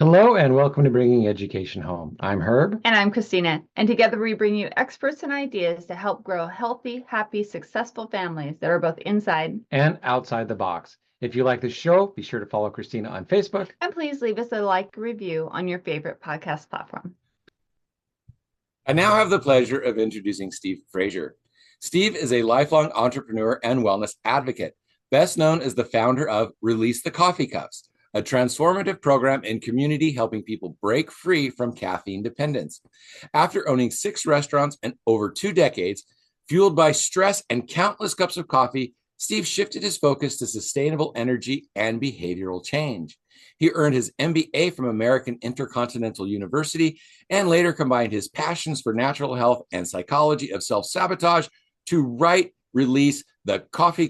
Hello and welcome to Bringing Education Home. I'm Herb. And I'm Christina. And together we bring you experts and ideas to help grow healthy, happy, successful families that are both inside. And outside the box. If you like the show, be sure to follow Christina on Facebook. And please leave us a like review on your favorite podcast platform. I now have the pleasure of introducing Steve Frazier. Steve is a lifelong entrepreneur and wellness advocate, best known as the founder of Release the Coffee Cups, a transformative program in community helping people break free from caffeine dependence. After owning 6 restaurants and over 2 decades, fueled by stress and countless cups of coffee, Steve shifted his focus to sustainable energy and behavioral change. He earned his MBA from American Intercontinental University and later combined his passions for natural health and psychology of self-sabotage to write Release the Coffee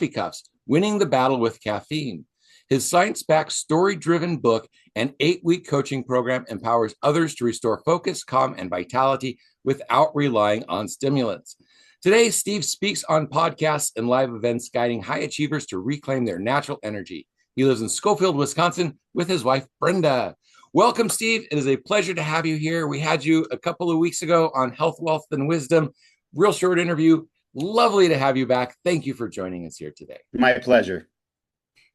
Cups, winning the battle with caffeine. His science-backed, story-driven book and 8-week coaching program empowers others to restore focus, calm, and vitality without relying on stimulants. Today, Steve speaks on podcasts and live events guiding high achievers to reclaim their natural energy. He lives in Schofield, Wisconsin with his wife, Brenda. Welcome, Steve. It is a pleasure to have you here. We had you a couple of weeks ago on Health, Wealth, and Wisdom. Real short interview. Lovely to have you back. Thank you for joining us here today. My pleasure.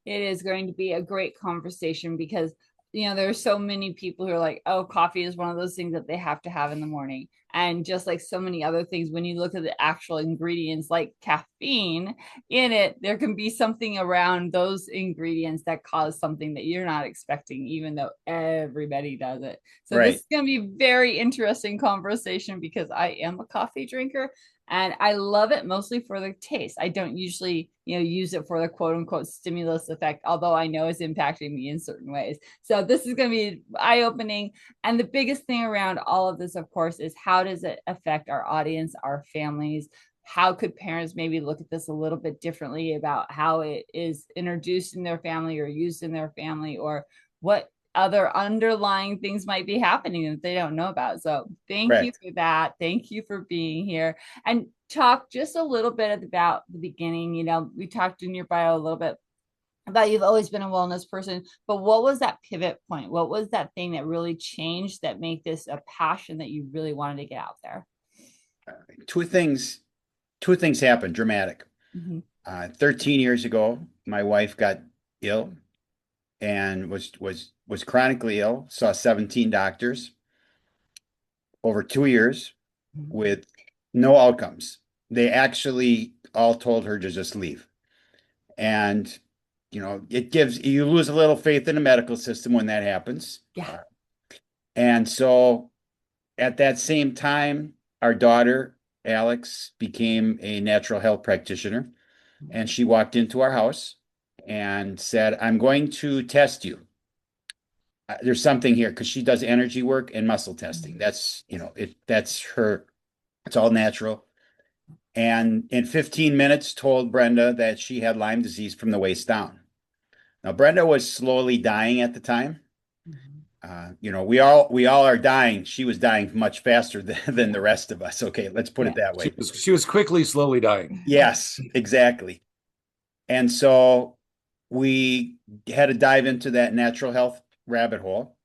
It is going to be a great conversation because, there are so many people who are like, oh, coffee is one of those things that they have to have in the morning. And just like so many other things, when you look at the actual ingredients like caffeine in it, there can be something around those ingredients that cause something that you're not expecting, even though everybody does it. So This is going to be a very interesting conversation because I am a coffee drinker. And I love it mostly for the taste. I don't usually, use it for the quote unquote stimulus effect, although I know it's impacting me in certain ways. So this is going to be eye-opening. And the biggest thing around all of this, of course, is how does it affect our audience, our families? How could parents maybe look at this a little bit differently about how it is introduced in their family or used in their family, or what other underlying things might be happening that they don't know about. So thank you for that. Thank you for being here. And talk just a little bit about the beginning. We talked in your bio a little bit about you've always been a wellness person, but what was that pivot point? What was that thing that really changed that made this a passion that you really wanted to get out there? Two things happened, dramatic. 13 years ago, my wife got ill and was chronically ill, saw 17 doctors over 2 years with no outcomes. They actually all told her to just leave. And, you lose a little faith in the medical system when that happens. Yeah. And so at that same time, our daughter, Alex, became a natural health practitioner. And she walked into our house and said, I'm going to test you. There's something here, because she does energy work and muscle testing. That's her, it's all natural. And in 15 minutes told Brenda that she had Lyme disease from the waist down. Now, Brenda was slowly dying at the time. We all are dying. She was dying much faster than the rest of us. Okay, let's put it that way. She was quickly, slowly dying. Yes, exactly. And so we had to dive into that natural health rabbit hole.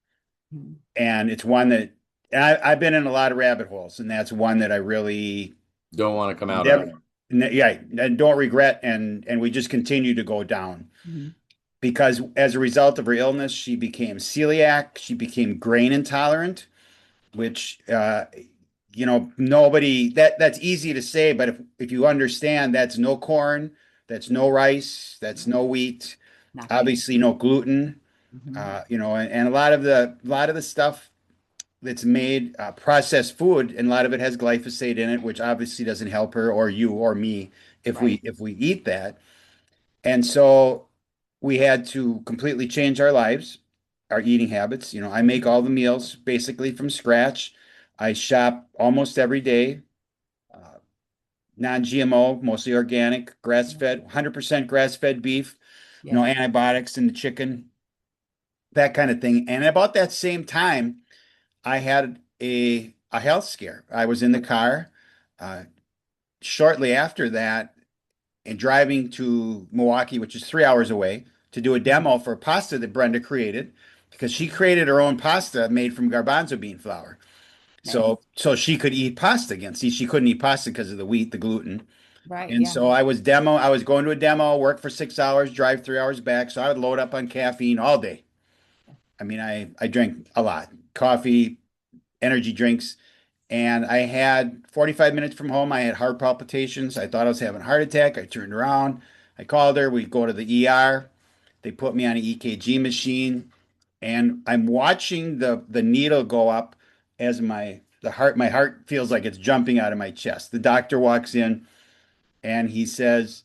And it's one that I've been in a lot of rabbit holes, and that's one that I really don't want to come out of. Yeah, and don't regret. And we just continue to go down. Because as a result of her illness, she became celiac, she became grain intolerant, which, nobody, that's easy to say, but if you understand, that's no corn, that's no rice, that's no wheat, obviously no gluten, and a lot of the stuff that's made processed food, and a lot of it has glyphosate in it, which obviously doesn't help her or you or me if we eat that. And so we had to completely change our lives, our eating habits. I make all the meals basically from scratch. I shop almost every day, non-GMO, mostly organic, grass-fed, 100% grass-fed beef, no antibiotics in the chicken, that kind of thing. And about that same time, I had a health scare. I was in the car shortly after that and driving to Milwaukee, which is 3 hours away, to do a demo for pasta that Brenda created, because she created her own pasta made from garbanzo bean flour. So she could eat pasta again. See, she couldn't eat pasta because of the wheat, the gluten. Right. And Yeah. so I was going to a demo, work for 6 hours, drive 3 hours back. So I would load up on caffeine all day. I mean, I drank a lot, coffee, energy drinks, and I had 45 minutes from home. I had heart palpitations. I thought I was having a heart attack. I turned around. I called her. We go to the ER. They put me on an EKG machine, and I'm watching the needle go up as my heart feels like it's jumping out of my chest. The doctor walks in and he says,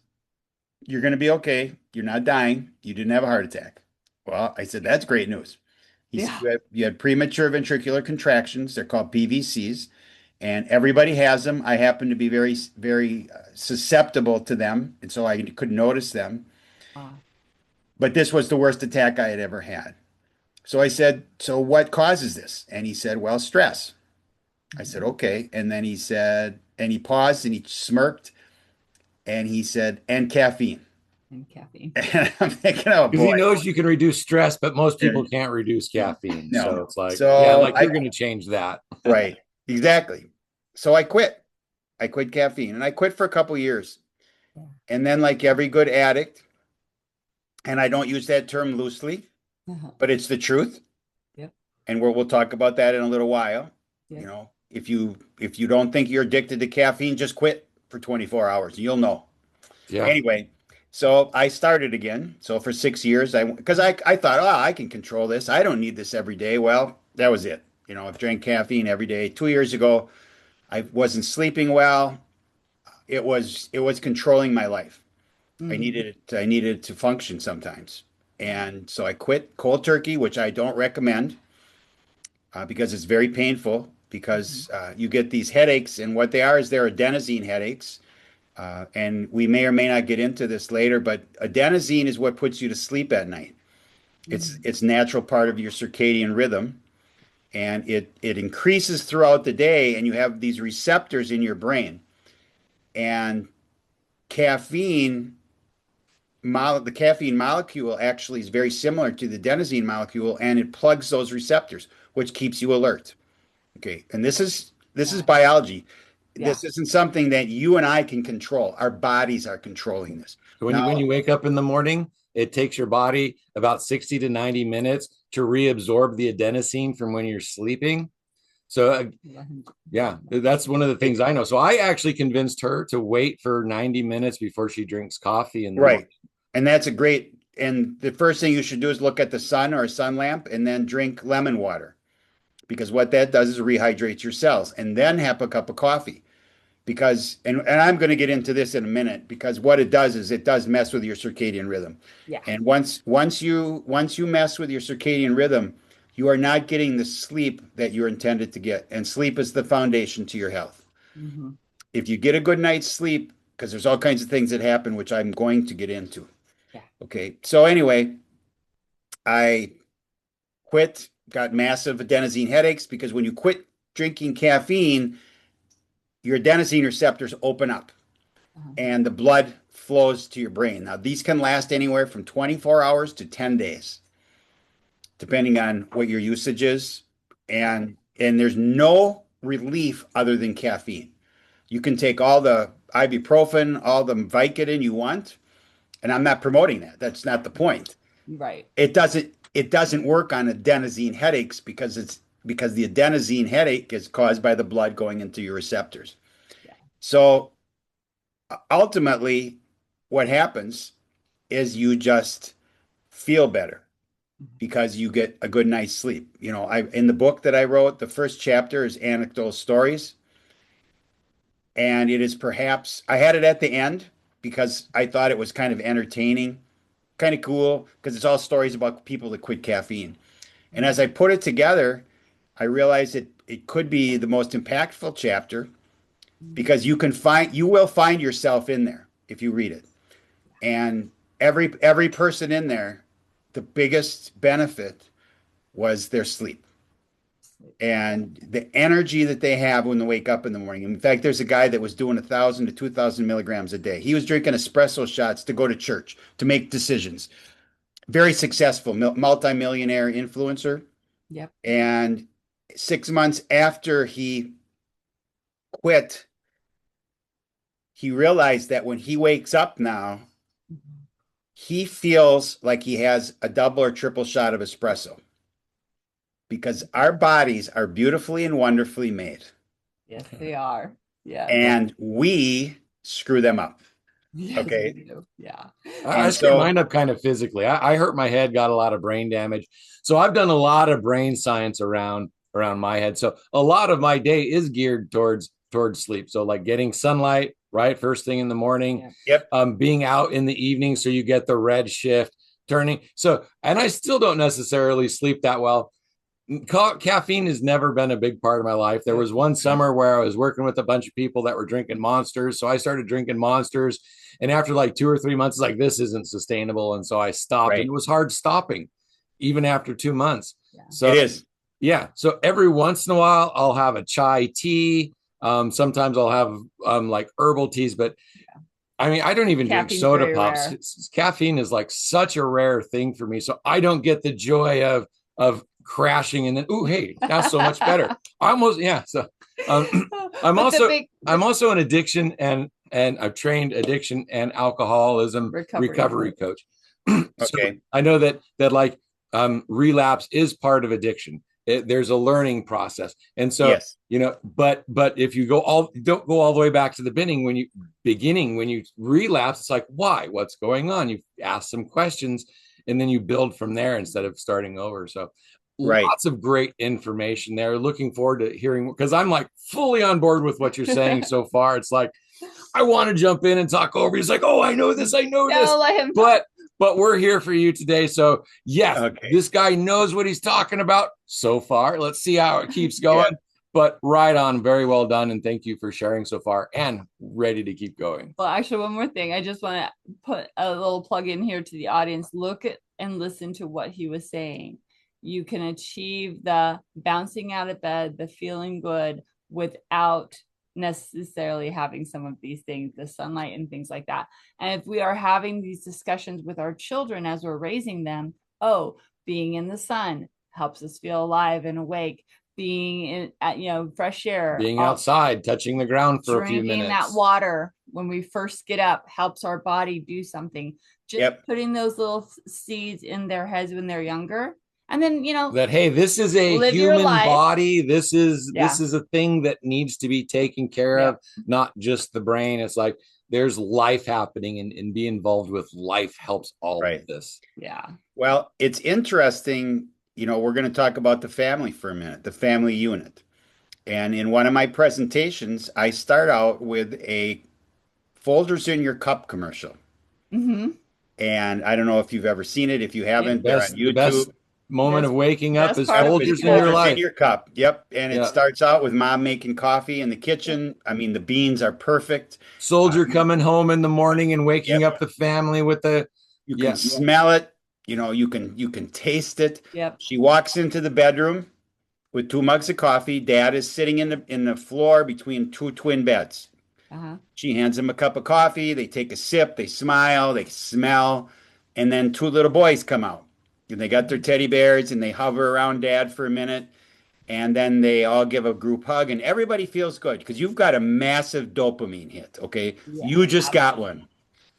"You're going to be okay. You're not dying. You didn't have a heart attack." Well, I said, "That's great news." He said, Yeah. "You had premature ventricular contractions. They're called PVCs, and everybody has them. I happen to be very, very susceptible to them, and so I could notice them. Wow. But this was the worst attack I had ever had." So I said, "So what causes this?" And he said, "Well, stress." I said, "Okay." And then he said, and he paused and he smirked and he said, "And caffeine." And caffeine. And I'm thinking, oh Because he boy. knows you can reduce stress, but most people can't reduce caffeine. No. So it's like, So yeah, like you're going to change that. Right. Exactly. So I quit. I quit caffeine and I quit for a couple years. Yeah. And then, like every good addict, and I don't use that term loosely, but it's the truth. Yep. And we'll talk about that in a little while. Yep. You know, if you don't think you're addicted to caffeine, just quit for 24 hours. You'll know. Yeah. Anyway, so I started again. So for 6 years, because I thought, oh, I can control this. I don't need this every day. Well, that was it. You know, I've drank caffeine every day. 2 years ago, I wasn't sleeping well. It was controlling my life. I needed it. I needed it to function sometimes. And so I quit cold turkey, which I don't recommend because it's very painful because you get these headaches. And what they are is they're adenosine headaches. And we may or may not get into this later, but adenosine is what puts you to sleep at night. It's natural part of your circadian rhythm, and it increases throughout the day, and you have these receptors in your brain. And caffeine, the caffeine molecule actually is very similar to the adenosine molecule, and it plugs those receptors, which keeps you alert. Okay, and this is biology. Yeah. This isn't something that you and I can control. Our bodies are controlling this. When you wake up in the morning, it takes your body about 60 to 90 minutes to reabsorb the adenosine from when you're sleeping. So yeah, that's one of the things I know. So I actually convinced her to wait for 90 minutes before she drinks coffee. Right. And that's and the first thing you should do is look at the sun or a sun lamp and then drink lemon water, because what that does is rehydrates your cells, and then have a cup of coffee. Because, and I'm going to get into this in a minute, because what it does is it does mess with your circadian rhythm. Yeah. And once you mess with your circadian rhythm, you are not getting the sleep that you're intended to get. And sleep is the foundation to your health. If you get a good night's sleep, because there's all kinds of things that happen, which I'm going to get into. Yeah. Okay. So anyway, I quit, got massive adenosine headaches, because when you quit drinking caffeine, your adenosine receptors open up and the blood flows to your brain. Now, these can last anywhere from 24 hours to 10 days, depending on what your usage is. And there's no relief other than caffeine. You can take all the ibuprofen, all the Vicodin you want, and I'm not promoting that. That's not the point. Right. It doesn't work on adenosine headaches, because the adenosine headache is caused by the blood going into your receptors. Yeah. So ultimately, what happens is you just feel better because you get a good night's sleep. You know, in the book that I wrote, the first chapter is anecdotal stories. And it is perhaps, I had it at the end because I thought it was kind of entertaining, kind of cool, because it's all stories about people that quit caffeine. And as I put it together, I realized it could be the most impactful chapter, because you will find yourself in there if you read it. And every person in there, the biggest benefit was their sleep and the energy that they have when they wake up in the morning. In fact, there's a guy that was doing 1,000 to 2,000 milligrams a day. He was drinking espresso shots to go to church, to make decisions. very successful multimillionaire influencer. Yep. And 6 months after he quit, he realized that when he wakes up now, he feels like he has a double or triple shot of espresso because our bodies are beautifully and wonderfully made. Yes, they are. Yeah. And we screw them up. Yes, Okay. we do. Yeah. I screwed mine up kind of physically. I hurt my head, got a lot of brain damage. So I've done a lot of brain science around my head. So a lot of my day is geared towards sleep. So like getting sunlight, right? First thing in the morning. Yep. Being out in the evening so you get the red shift turning. So, and I still don't necessarily sleep that well. Caffeine has never been a big part of my life. There was one summer where I was working with a bunch of people that were drinking Monsters. So I started drinking Monsters. And after like 2 or 3 months, like, this isn't sustainable. And so I stopped. Right. And it was hard stopping, even after 2 months. Yeah. So it is. Yeah. So every once in a while, I'll have a chai tea. Sometimes I'll have like herbal teas, but I mean, I don't even drink Caffeine's soda very pops. rare. Caffeine is like such a rare thing for me. So I don't get the joy of crashing and then, ooh, hey, that's so much better. So I'm also an addiction and I've trained addiction and alcoholism recovery coach. Okay. So I know that like relapse is part of addiction. There's a learning process. And so, Yes. but if you don't go all the way back to the beginning, when you relapse, it's like, why? What's going on? You ask some questions and then you build from there instead of starting over. So lots of great information there. Looking forward to hearing, because I'm like fully on board with what you're saying so far. It's like, I want to jump in and talk over. He's like, oh, I know this. Let him But we're here for you today. So yes, This guy knows what he's talking about so far. Let's see how it keeps going. But right on, very well done. And thank you for sharing so far and ready to keep going. Well, actually, one more thing. I just want to put a little plug in here to the audience. Look at and listen to what he was saying. You can achieve the bouncing out of bed, the feeling good without necessarily having some of these things, the sunlight and things like that. And if we are having these discussions with our children as we're raising them, being in the sun helps us feel alive and awake. Being in fresh air, being outside, touching the ground for a few minutes, drinking that water when we first get up helps our body do something. Just putting those little seeds in their heads when they're younger. And then, that, hey, this is a human body. This is a thing that needs to be taken care of, not just the brain. It's like there's life happening, and be involved with life helps all of this. Yeah. Well, it's interesting. We're going to talk about the family for a minute, the family unit. And in one of my presentations, I start out with a Folgers in your cup commercial. Mm-hmm. And I don't know if you've ever seen it. If you haven't, they're on YouTube. The best moment of waking up is Folgers in your life. In your cup. Yep. And it starts out with mom making coffee in the kitchen. I mean, the beans are perfect. Soldier coming home in the morning and waking up the family with you can smell it. You can taste it. Yep. She walks into the bedroom with 2 mugs of coffee. Dad is sitting in the floor between 2 twin beds. She hands him a cup of coffee. They take a sip. They smile. They smell. And then 2 little boys come out. And they got their teddy bears and they hover around Dad for a minute. And then they all give a group hug. And everybody feels good because you've got a massive dopamine hit. Okay. Yeah, you just got one.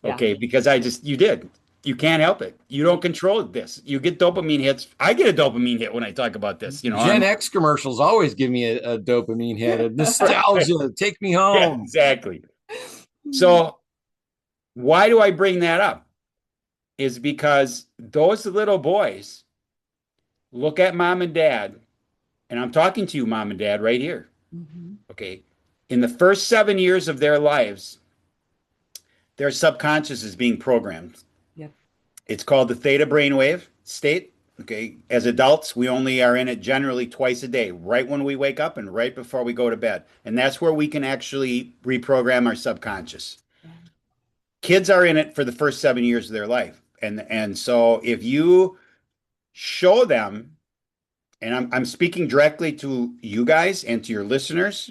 Okay. Because you did. You can't help it. You don't control this. You get dopamine hits. I get a dopamine hit when I talk about this. Gen X commercials always give me a dopamine hit, a nostalgia. Take me home. Yeah, exactly. So why do I bring that up? Is because those little boys look at mom and dad, and I'm talking to you, mom and dad, right here. Mm-hmm. Okay. In the first 7 years of their lives, their subconscious is being programmed. It's called the theta brainwave state. Okay. As adults, we only are in it generally twice a day, right when we wake up and right before we go to bed. And that's where we can actually reprogram our subconscious. Kids are in it for the first 7 years of their life. And so if you show them, and I'm speaking directly to you guys and to your listeners,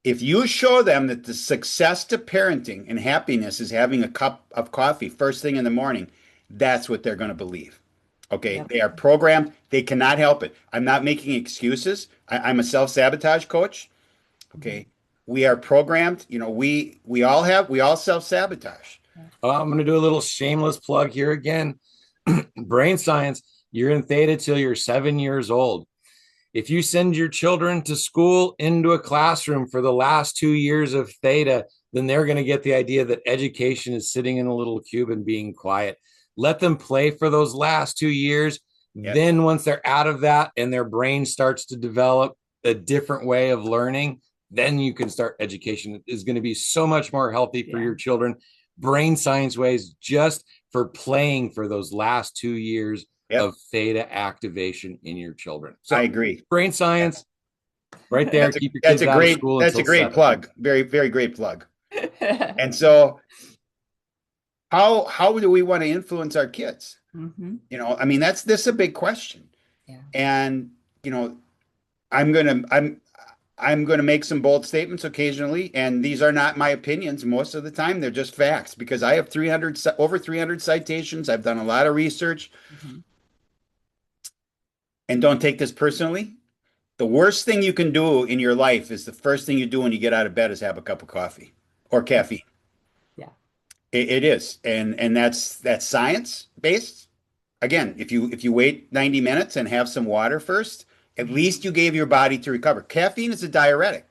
if you show them that the success to parenting and happiness is having a cup of coffee first thing in the morning, that's what they're going to believe. Okay. Yep. They are programmed. They cannot help it. I'm not making excuses. I'm a self-sabotage coach. Okay. We are programmed. You know, we all self-sabotage. I'm going to do a little shameless plug here again. Brain science, you're in theta till you're 7 years old. If you send your children to school into a classroom for the last 2 years of theta, then they're going to get the idea that education is sitting in a little cube and being quiet. Let them play for those last 2 years. Yep. Then once they're out of that and their brain starts to develop a different way of learning, then you can start education. It is going to be so much more healthy for your children. Brain science ways just for playing for those last 2 years of theta activation in your children. So I agree. Brain science, right there. Keep your kids out of school. That's a great plug. Very, very great plug. And so, how do we want to influence our kids? You know, I mean, this is a big question. Yeah. And you know, I'm gonna make some bold statements occasionally, and these are not my opinions. Most of the time, they're just facts because I have over 300 citations. I've done a lot of research. And don't take this personally. The worst thing you can do in your life is the first thing you do when you get out of bed is have a cup of coffee or caffeine. Yeah. It is. And that's science based. Again, if you wait 90 minutes and have some water first, at least you gave your body to recover. Caffeine is a diuretic.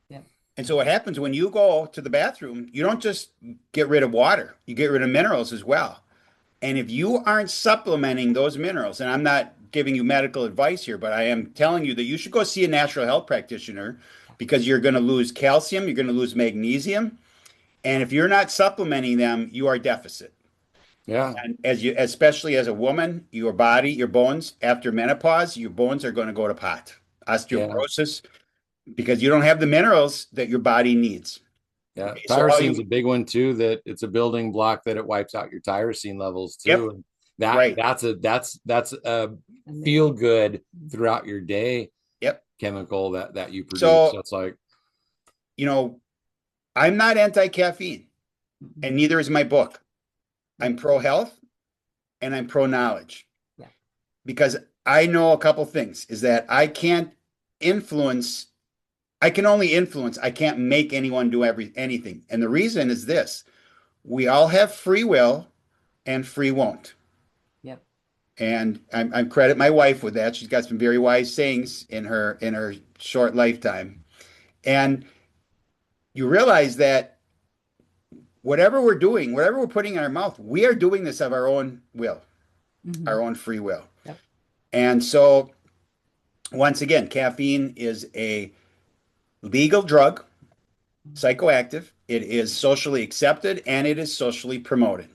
Yeah. And so what happens when you go to the bathroom, you don't just get rid of water, you get rid of minerals as well. And if you aren't supplementing those minerals, and I'm not giving you medical advice here, but I am telling you that you should go see a natural health practitioner because you're going to lose calcium, you're going to lose magnesium. And if you're not supplementing them, you are deficit. Yeah. And especially as a woman, your body, your bones, after menopause, your bones are going to go to pot, osteoporosis, because you don't have the minerals that your body needs. Yeah, Okay, tyrosine's a big one too. That it's a building block that it wipes out your tyrosine levels too. And that's a feel good throughout your day. Chemical that you produce. So it's like, you know, I'm not anti-caffeine, and neither is my book. I'm pro-health and I'm pro-knowledge. Yeah. Because I know a couple things is that I can only influence. I can't make anyone do anything. And the reason is this: we all have free will, and free won't. Yep. And I credit my wife with that. She's got some very wise sayings in her short lifetime. And you realize that whatever we're doing, whatever we're putting in our mouth, we are doing this of our own will, our own free will. Yep. And so, once again, caffeine is a legal drug, psychoactive. It is socially accepted and it is socially promoted.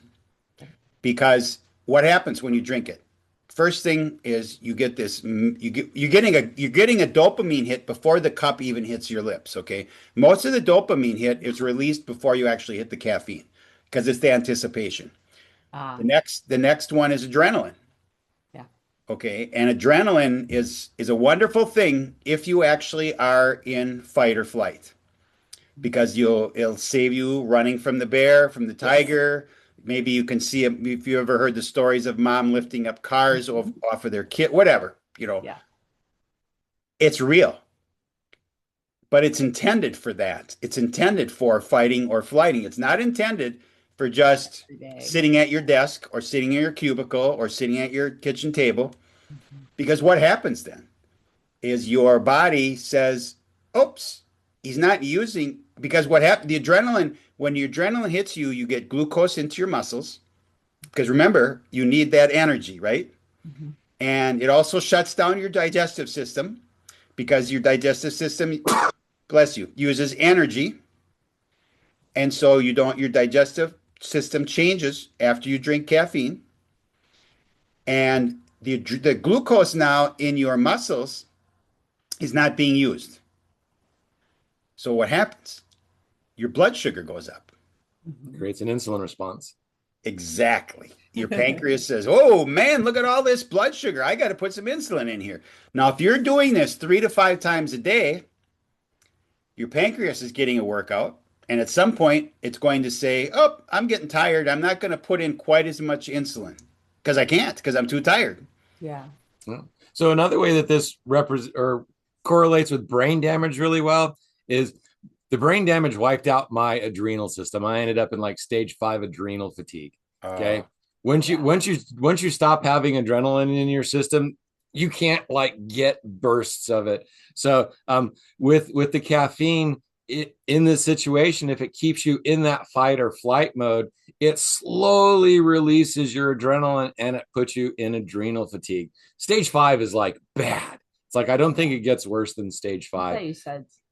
Because what happens when you drink it? First thing is you get this. You're getting a dopamine hit before the cup even hits your lips. Okay, most of the dopamine hit is released before you actually hit the caffeine because it's the anticipation. The next one is adrenaline. Yeah. Okay, and adrenaline is a wonderful thing if you actually are in fight or flight, because it'll save you running from the bear, from the tiger. Maybe you can see it if you ever heard the stories of mom lifting up cars off of their kid, whatever, you know. Yeah. It's real. But it's intended for that. It's intended for fighting or flighting. It's not intended for just sitting at your desk or sitting in your cubicle or sitting at your kitchen table. Because what happens then is your body says, oops, he's not using, because what happened, the adrenaline, when your adrenaline hits you, you get glucose into your muscles. Because remember, you need that energy, right? And it also shuts down your digestive system, because your digestive system, bless you, uses energy. And so your digestive system changes after you drink caffeine. And the glucose now in your muscles is not being used. So what happens? Your blood sugar goes up. Creates an insulin response. Exactly. Your pancreas says, oh man, look at all this blood sugar. I got to put some insulin in here. Now, if you're doing this 3 to 5 times a day, your pancreas is getting a workout And at some point, it's going to say, oh, I'm getting tired. I'm not going to put in quite as much insulin because I can't, because I'm too tired. Yeah. So another way that this correlates with brain damage really well is the brain damage wiped out my adrenal system. I ended up in like stage 5 adrenal fatigue. Okay. Once you stop having adrenaline in your system, you can't like get bursts of it. So with the caffeine in this situation, if it keeps you in that fight or flight mode, it slowly releases your adrenaline and it puts you in adrenal fatigue. Stage 5 is like bad. It's like, I don't think it gets worse than stage 5.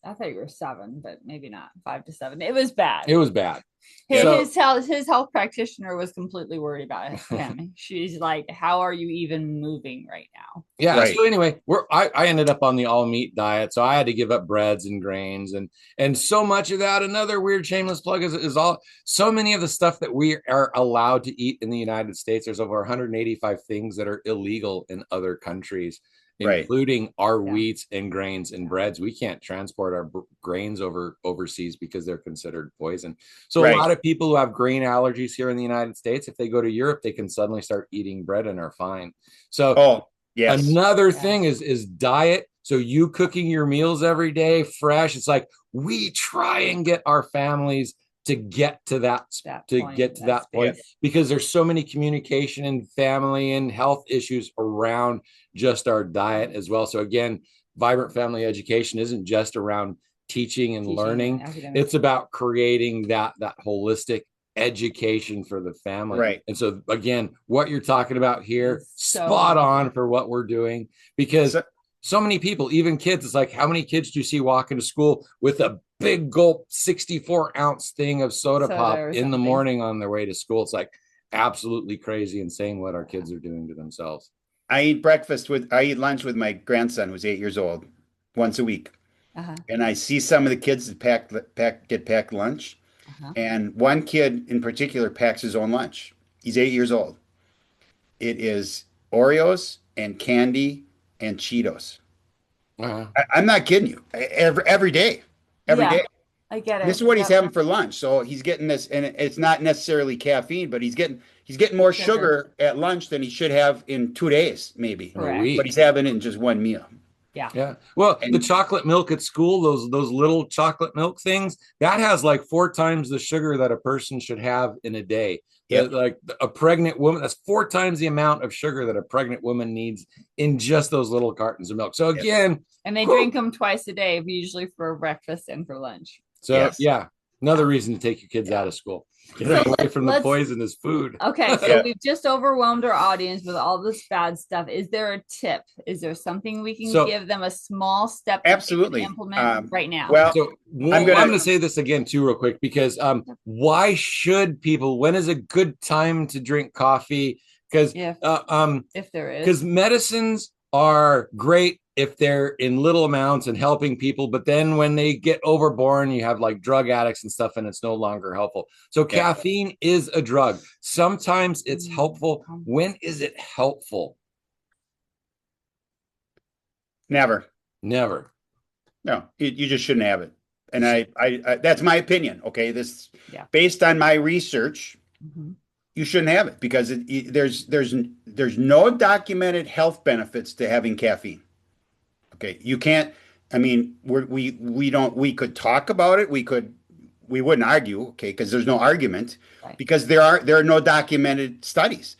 I thought you were 7, but maybe not. 5 to 7. It was bad. It was bad. His health practitioner was completely worried about him. She's like, "How are you even moving right now?" Yeah. Right. So anyway, I ended up on the all meat diet, so I had to give up breads and grains, and so much of that. Another weird shameless plug is all so many of the stuff that we are allowed to eat in the United States. There's over 185 things that are illegal in other countries, including our wheats and grains and breads. We can't transport our grains overseas because they're considered poison. So a lot of people who have grain allergies here in the United States, if they go to Europe, they can suddenly start eating bread and are fine. So another thing is diet. So you cooking your meals every day, fresh. It's like we try and get our families to get to that point because there's so many communication and family and health issues around just our diet as well. So again, vibrant family education isn't just around teaching and learning. It's about creating that holistic education for the family. Right. And so again, what you're talking about here, spot on for what we're doing, because so many people, even kids, it's like, how many kids do you see walking to school with a big gulp 64-ounce thing of soda pop in the morning on their way to school? It's like absolutely crazy, insane what our kids are doing to themselves. I eat lunch with my grandson, who's 8 years old, once a week. And I see some of the kids that get packed lunch. And one kid in particular packs his own lunch. He's 8 years old. It is Oreos and candy and Cheetos. I'm not kidding you. Every day. Every day. I get it. This is what he's having for lunch. So he's getting this, and it's not necessarily caffeine, but he's getting more sugar at lunch than he should have in 2 days, maybe. A week. But he's having it in just one meal. Yeah. Well, the chocolate milk at school, those little chocolate milk things, that has like 4 times the sugar that a person should have in a day. Like a pregnant woman, that's 4 times the amount of sugar that a pregnant woman needs in just those little cartons of milk. So again, and they drink them twice a day, usually for breakfast and for lunch. So another reason to take your kids out of school. Get away from the poisonous food. Okay, so we've just overwhelmed our audience with all this bad stuff. Is there a tip? Is there something we can give them, a small step absolutely to implement right now? Well, so I'm going to say this again too real quick, because why should people, when is a good time to drink coffee? Because if there is, because medicines are great if they're in little amounts and helping people, but then when they get overborne, you have like drug addicts and stuff, and it's no longer helpful. So caffeine is a drug. Sometimes it's helpful. When is it helpful? Never. No, you just shouldn't have it. And I that's my opinion. Okay, this based on my research. You shouldn't have it because there's no documented health benefits to having caffeine. Okay, you can't. I mean, we could talk about it. We wouldn't argue. Okay, because there's no argument because there are no documented studies.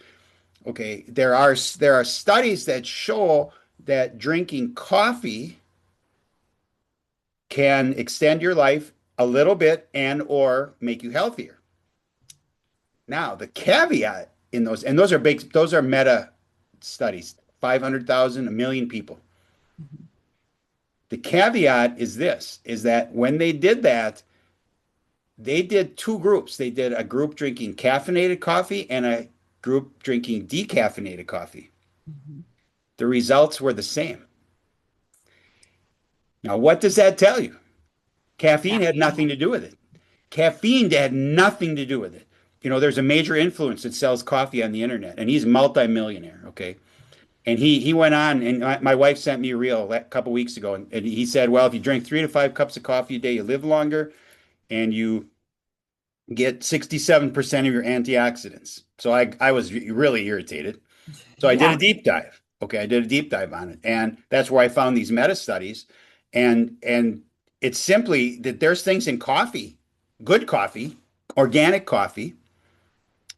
Okay, there are studies that show that drinking coffee can extend your life a little bit and or make you healthier. Now, the caveat in those, and those are meta studies, 500,000, 1 million people. The caveat is that when they did that, they did 2 groups. They did a group drinking caffeinated coffee and a group drinking decaffeinated coffee. The results were the same. Now, what does that tell you? Caffeine had nothing to do with it. Caffeine had nothing to do with it. You know, there's a major influence that sells coffee on the internet, and he's a multimillionaire, okay? And he went on, and my wife sent me a reel a couple weeks ago, and he said, well, if you drink 3 to 5 cups of coffee a day, you live longer. and you get 67% of your antioxidants. So I was really irritated. So I did a deep dive. Okay, I did a deep dive on it, and that's where I found these meta studies, and it's simply that there's things in coffee, good coffee, organic coffee,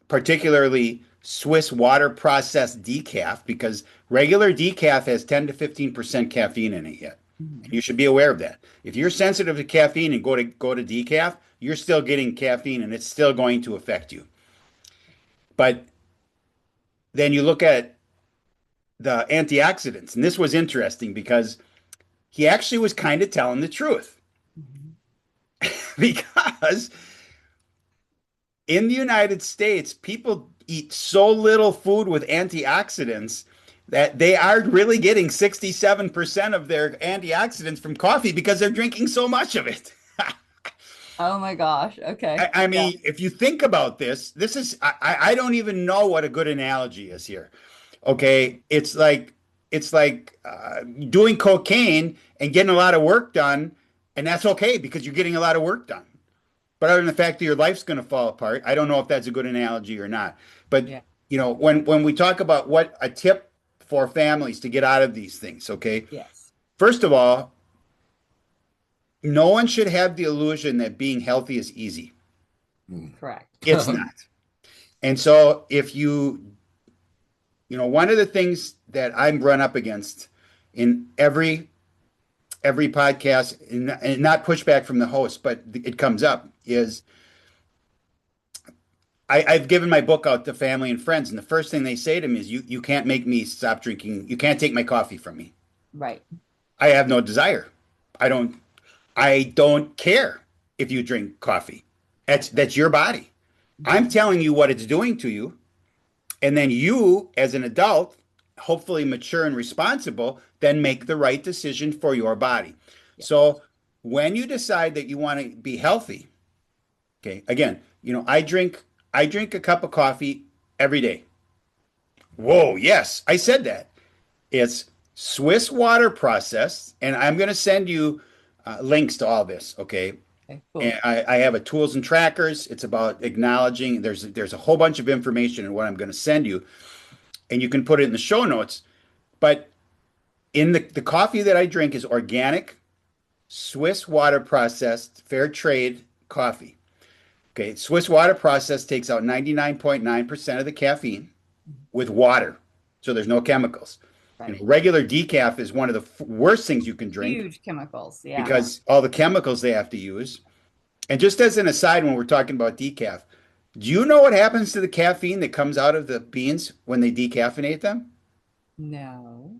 particularly Swiss water processed decaf, because regular decaf has 10 to 15% caffeine in it yet. And you should be aware of that. If you're sensitive to caffeine and go to decaf, you're still getting caffeine and it's still going to affect you. But then you look at the antioxidants, and this was interesting because he actually was kind of telling the truth. Because in the United States, people eat so little food with antioxidants that they are really getting 67% of their antioxidants from coffee because they're drinking so much of it. Oh my gosh. Okay. I mean, if you think about this, I don't even know what a good analogy is here. Okay, it's like doing cocaine and getting a lot of work done, and that's okay because you're getting a lot of work done. But other than the fact that your life's going to fall apart, I don't know if that's a good analogy or not. But Yeah. when we talk about what a tip for families to get out of these things, okay? Yes. First of all, no one should have the illusion that being healthy is easy. Correct. It's not. And so if one of the things that I'm run up against in every podcast, and not pushback from the host, but it comes up, is I've given my book out to family and friends, and the first thing they say to me is, you can't make me stop drinking. You can't take my coffee from me. Right. I have no desire. I don't care if you drink coffee. That's your body. I'm telling you what it's doing to you. And then you, as an adult, hopefully mature and responsible, then make the right decision for your body. Yeah. So when you decide that you want to be healthy, okay, again, I drink a cup of coffee every day. Whoa, yes, I said that. It's Swiss water processed, and I'm going to send you links to all this, okay? Okay, cool. And I have a tools and trackers. It's about acknowledging. There's a whole bunch of information in what I'm going to send you, and you can put it in the show notes. But in the coffee that I drink is organic, Swiss water processed, fair trade coffee. Okay, Swiss water processed takes out 99.9% of the caffeine with water, so there's no chemicals. Right. Regular decaf is one of the worst things you can drink. Huge chemicals, yeah. Because all the chemicals they have to use. And just as an aside, when we're talking about decaf, do you know what happens to the caffeine that comes out of the beans when they decaffeinate them? No.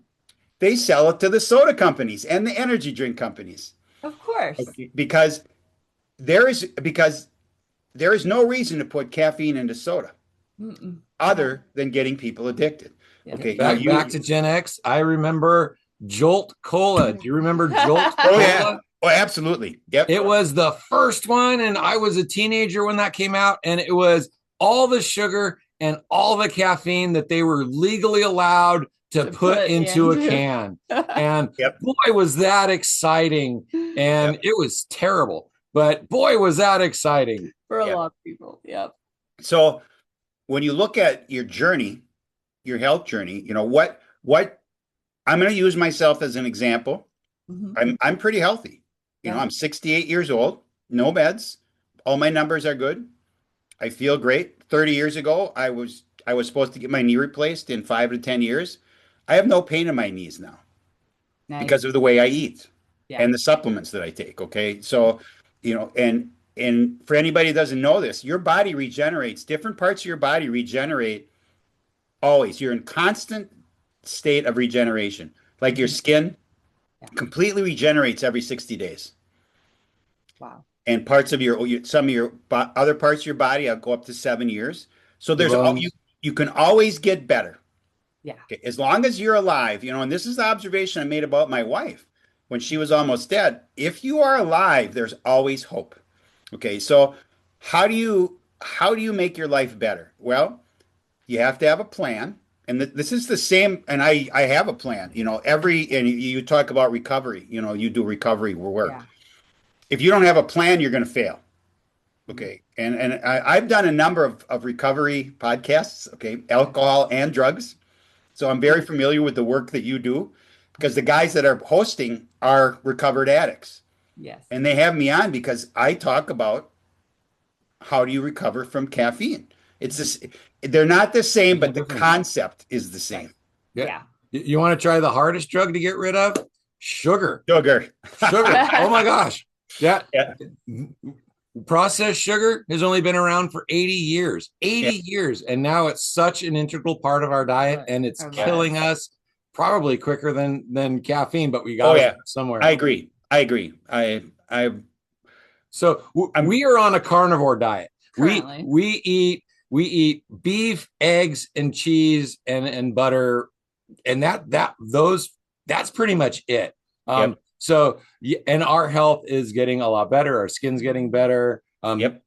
They sell it to the soda companies and the energy drink companies. Of course. Okay, because there is no reason to put caffeine into soda other than getting people addicted. Yeah. Okay. Back to Gen X. I remember Jolt Cola. Do you remember Jolt Cola? Oh, yeah. Oh, absolutely. Yep. It was the first one, and I was a teenager when that came out, and it was all the sugar and all the caffeine that they were legally allowed to put into a can. And boy, was that exciting. And it was terrible, but boy, was that exciting. For a lot of people. Yep. So when you look at your journey, your health journey, what I'm going to use myself as an example. I'm pretty healthy. I'm 68 years old, no meds. All my numbers are good. I feel great. 30 years ago, I was supposed to get my knee replaced in 5 to 10 years. I have no pain in my knees now because of the way I eat and the supplements that I take. Okay. So, and for anybody who doesn't know this, your body regenerates. Different parts of your body regenerate always. You're in constant state of regeneration. Like your skin completely regenerates every 60 days. Wow. And parts of some of your other parts of your body go up to 7 years. So you can always get better. Yeah. Okay. As long as you're alive, and this is the observation I made about my wife when she was almost dead. If you are alive, there's always hope. Okay. So how do you make your life better? Well, you have to have a plan. And this is the same. And I have a plan, and you talk about recovery, you do recovery work. Yeah. If you don't have a plan, you're going to fail. Okay. And I've done a number of recovery podcasts, okay, alcohol and drugs. So I'm very familiar with the work that you do because the guys that are hosting are recovered addicts. Yes. And they have me on because I talk about how do you recover from caffeine. It's this, they're not the same, but the concept is the same. Yeah. You want to try the hardest drug to get rid of? Sugar. Sugar. Oh my gosh. Yeah. Processed sugar has only been around for 80 years. 80 years. And now it's such an integral part of our diet, and it's killing us probably quicker than caffeine, but we got it somewhere. I agree. So we are on a carnivore diet. Currently. We eat beef, eggs, and cheese and butter, and that's pretty much it. So, and our health is getting a lot better. Our skin's getting better.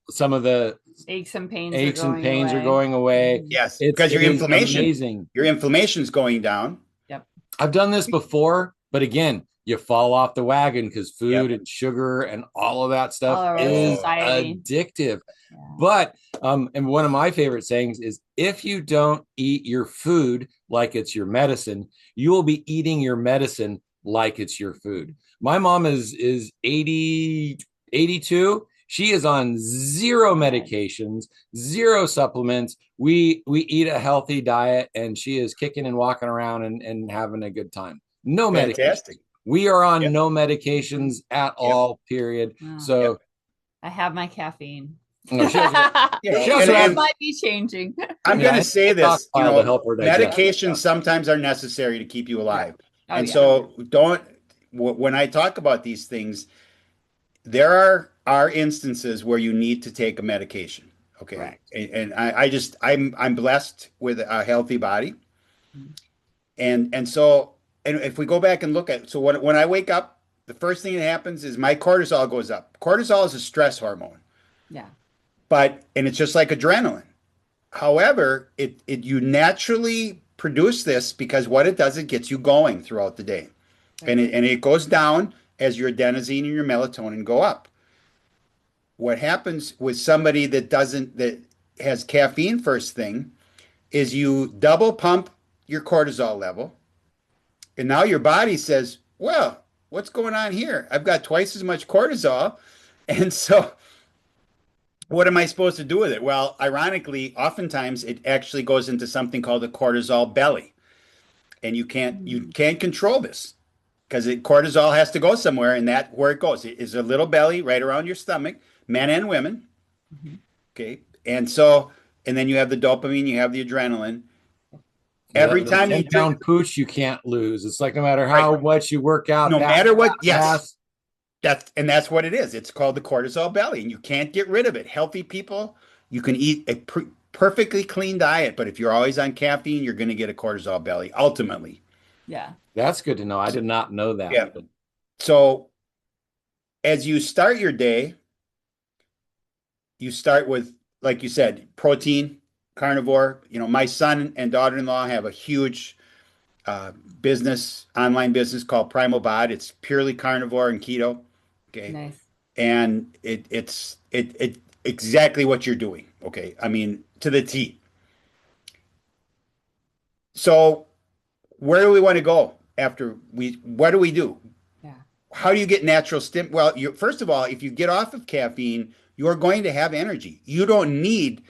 Some of the aches and pains are going away. Yes, because your inflammation's going down. Yep. I've done this before, but again, you fall off the wagon because food and sugar and all of that stuff is addictive. Yeah. But and one of my favorite sayings is, if you don't eat your food like it's your medicine, you will be eating your medicine like it's your food. My mom is 80, 82. She is on 0 medications, 0 supplements. We eat a healthy diet, and she is kicking and walking around and having a good time. No medications. We are on no medications at all, period. Wow. So I have my caffeine. No, it might be changing. I'm going to say this, medications sometimes are necessary to keep you alive. So when I talk about these things, there are instances where you need to take a medication. Okay. Correct. And I'm blessed with a healthy body. And so, and if we go back and look at, so when I wake up, the first thing that happens is my cortisol goes up. Cortisol is a stress hormone. Yeah. And it's just like adrenaline. However, you naturally produce this because what it does, it gets you going throughout the day. And it goes down as your adenosine and your melatonin go up. What happens with somebody that has caffeine first thing is you double pump your cortisol level. And now your body says, well, what's going on here? I've got twice as much cortisol. And so what am I supposed to do with it? Well, ironically, oftentimes it actually goes into something called a cortisol belly. And you can't control this because cortisol has to go somewhere, and that's where it goes. It is a little belly right around your stomach, men and women. Mm-hmm. Okay. And then you have the dopamine, you have the adrenaline. Every time you down pooch, you can't lose. It's like no matter how much you work out, no matter what, yes. That's what it is. It's called the cortisol belly, and you can't get rid of it. Healthy people, you can eat a perfectly clean diet, but if you're always on caffeine, you're going to get a cortisol belly ultimately. Yeah. That's good to know. I did not know that. Yeah. So as you start your day, you start with, like you said, protein, carnivore. My son and daughter-in-law have a huge online business called Primal Bod. It's purely carnivore and keto. Okay. Nice. And it's exactly what you're doing. Okay. I mean, to the T. So where do we want to go after what do we do? Yeah. How do you get natural Well, first of all, if you get off of caffeine, you're going to have energy. You don't need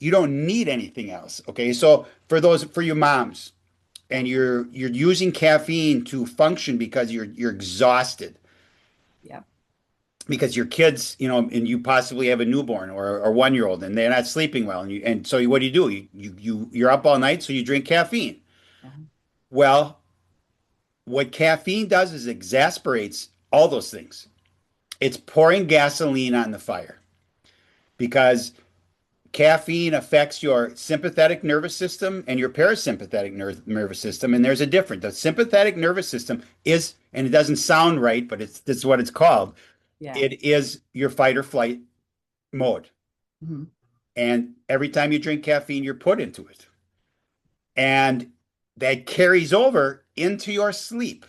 anything else. Okay. So for your moms, and you're using caffeine to function because you're exhausted. Yeah. Because your kids, and you possibly have a newborn or a 1-year-old, and they're not sleeping well, and so what do? You're up all night, so you drink caffeine. Uh-huh. Well, what caffeine does is exasperates all those things. It's pouring gasoline on the fire because caffeine affects your sympathetic nervous system and your parasympathetic nervous system, and there's a difference. The sympathetic nervous system is, and it doesn't sound right, but this is what it's called. Yeah. It is your fight or flight mode. Mm-hmm. And every time you drink caffeine, you're put into it. And that carries over into your sleep.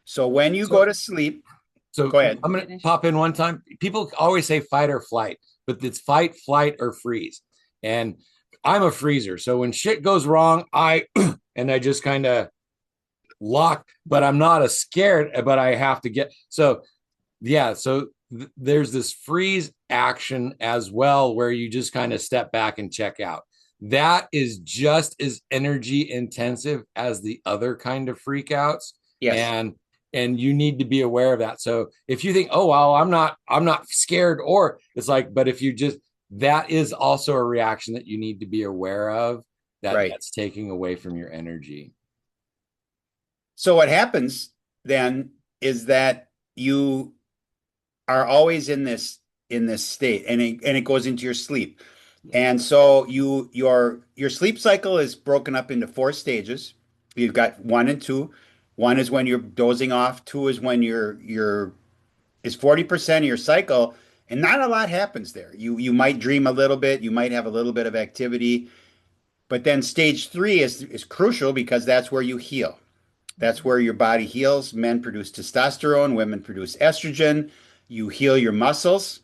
So when you go to sleep, So Go ahead. I'm going to Finish. pop in one time. People always say fight or flight, but it's fight, flight, or freeze. And I'm a freezer. So when shit goes wrong, I just kind of lock, but I'm not as scared, but I have to get. So yeah, so there's this freeze action as well, where you just kind of step back and check out. That is just as energy intensive as the other kind of freakouts. Yes. And you need to be aware of that. So if you think, oh well, I'm not scared, or it's like, but if you just, that is also a reaction that you need to be aware of, that Right. that's taking away from your energy. So what happens then is that you are always in this state, and it goes into your sleep. And so your sleep cycle is broken up into 4 stages. You've got 1 and 2. 1 is when you're dozing off. 2 is when is 40% of your cycle, and not a lot happens there. You might dream a little bit, you might have a little bit of activity, but then stage 3 is crucial, because that's where you heal. That's where your body heals. Men produce testosterone, women produce estrogen. You heal your muscles.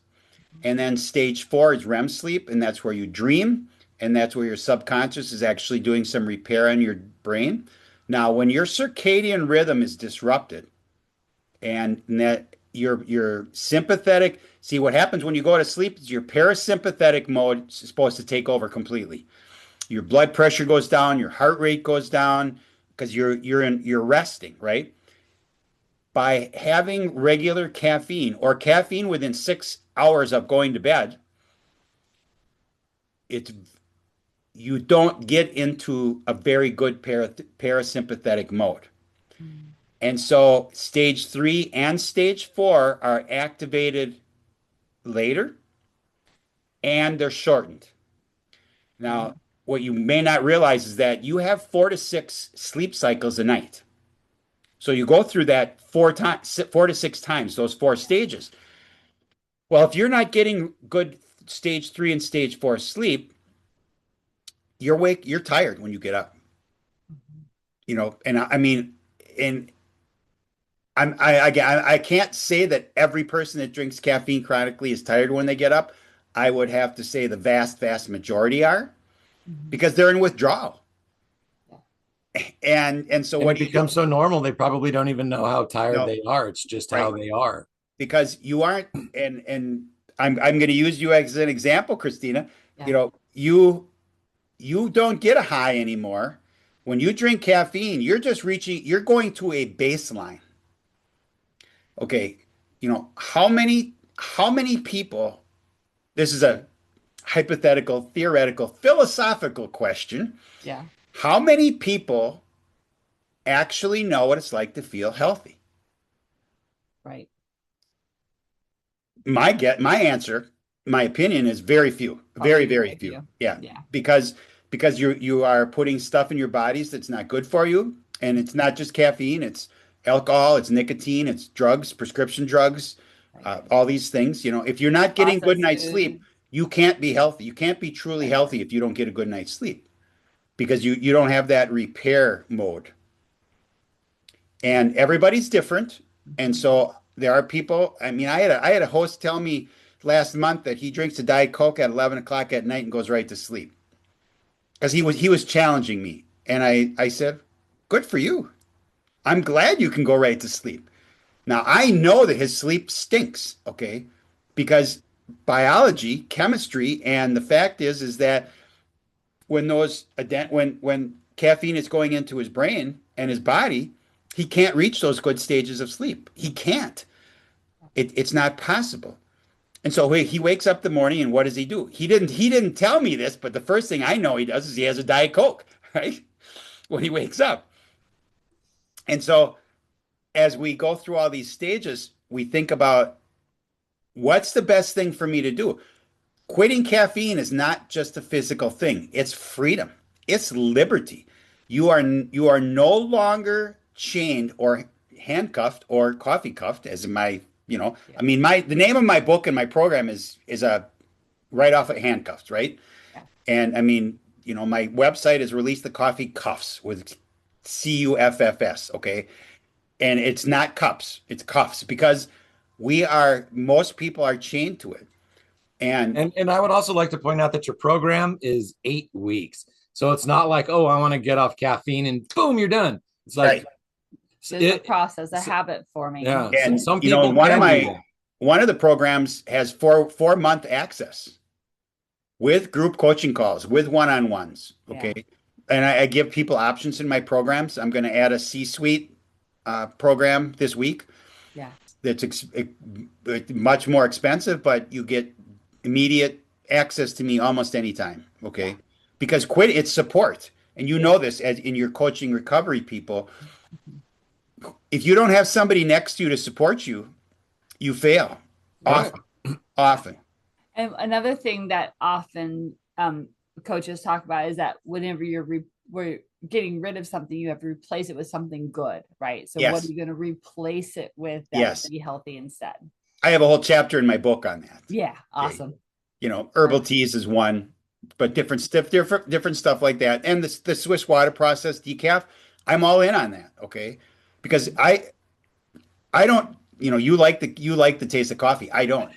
And then stage 4 is REM sleep, and that's where you dream, and that's where your subconscious is actually doing some repair on your brain. Now, when your circadian rhythm is disrupted, and that your sympathetic, see what happens when you go to sleep is your parasympathetic mode is supposed to take over completely. Your blood pressure goes down, your heart rate goes down, because you're resting, right? By having regular caffeine, or caffeine within 6 hours of going to bed, it's you don't get into a very good parasympathetic mode. And so stage 3 and stage 4 are activated later, and they're shortened. Now, what you may not realize is that you have 4 to 6 sleep cycles a night. So you go through that 4 to 6 times, those 4 stages. Well, if you're not getting good stage 3 and stage 4 sleep, you're tired when you get up. And I mean, and I can't say that every person that drinks caffeine chronically is tired when they get up. I would have to say the vast majority are, because they're in withdrawal. And so What becomes so normal, they probably don't even know how tired they are. It's just how they are. Because you aren't, and I'm going to use you as an example, Christina. Yeah. You don't get a high anymore. When you drink caffeine, you're going to a baseline. Okay, how many people, this is a hypothetical, theoretical, philosophical question. Yeah. How many people actually know what it's like to feel healthy? Right. My answer, my opinion is very few. Very few. Yeah. Because you are putting stuff in your bodies that's not good for you. And it's not just caffeine, it's alcohol, it's nicotine, it's drugs, prescription drugs, all these things. If you're not getting good night's sleep, you can't be healthy. You can't be truly healthy if you don't get a good night's sleep, because you don't have that repair mode. And everybody's different. And so there are people, I mean, I had a host tell me last month that he drinks a Diet Coke at 11 o'clock at night and goes right to sleep, because he was challenging me. And I said, good for you. I'm glad you can go right to sleep. Now, I know that his sleep stinks, okay? Because biology, chemistry, and the fact is that when caffeine is going into his brain and his body, he can't reach those good stages of sleep. He can't. It's not possible. And so he wakes up in the morning, and what does he do? He didn't tell me this, but the first thing I know he does is he has a Diet Coke, right? When he wakes up. And so as we go through all these stages, we think about, what's the best thing for me to do? Quitting caffeine is not just a physical thing. It's freedom. It's liberty. You are no longer chained or handcuffed or coffee cuffed, as in I mean, the name of my book and my program is a right off of handcuffs, right? Yeah. And I mean, my website is Release the Coffee Cuffs, with CUFFS, okay? And it's not cups, it's cuffs, because most people are chained to it. And I would also like to point out that your program is 8 weeks. So it's not like, oh, I want to get off caffeine and boom, you're done. It's like right. There's a process, a habit forming. Yeah. And Some people one of the programs has 4-month access with group coaching calls, with one-on-ones. Okay. Yeah. And I give people options in my programs. I'm going to add a C-suite program this week. Yeah. That's much more expensive, but you get immediate access to me almost anytime. Okay. Yeah. Because it's support. And you know this as in your coaching recovery people. If you don't have somebody next to you to support you, you fail. Right. Often. And another thing that often coaches talk about is that whenever we're getting rid of something, you have to replace it with something good, right? So what are you going to replace it with that to be healthy instead? I have a whole chapter in my book on that. Yeah, awesome. Okay. You know, herbal teas is one, but different stuff like that. And the Swiss water process decaf, I'm all in on that. Okay, because I don't. You know, you like the taste of coffee. I don't.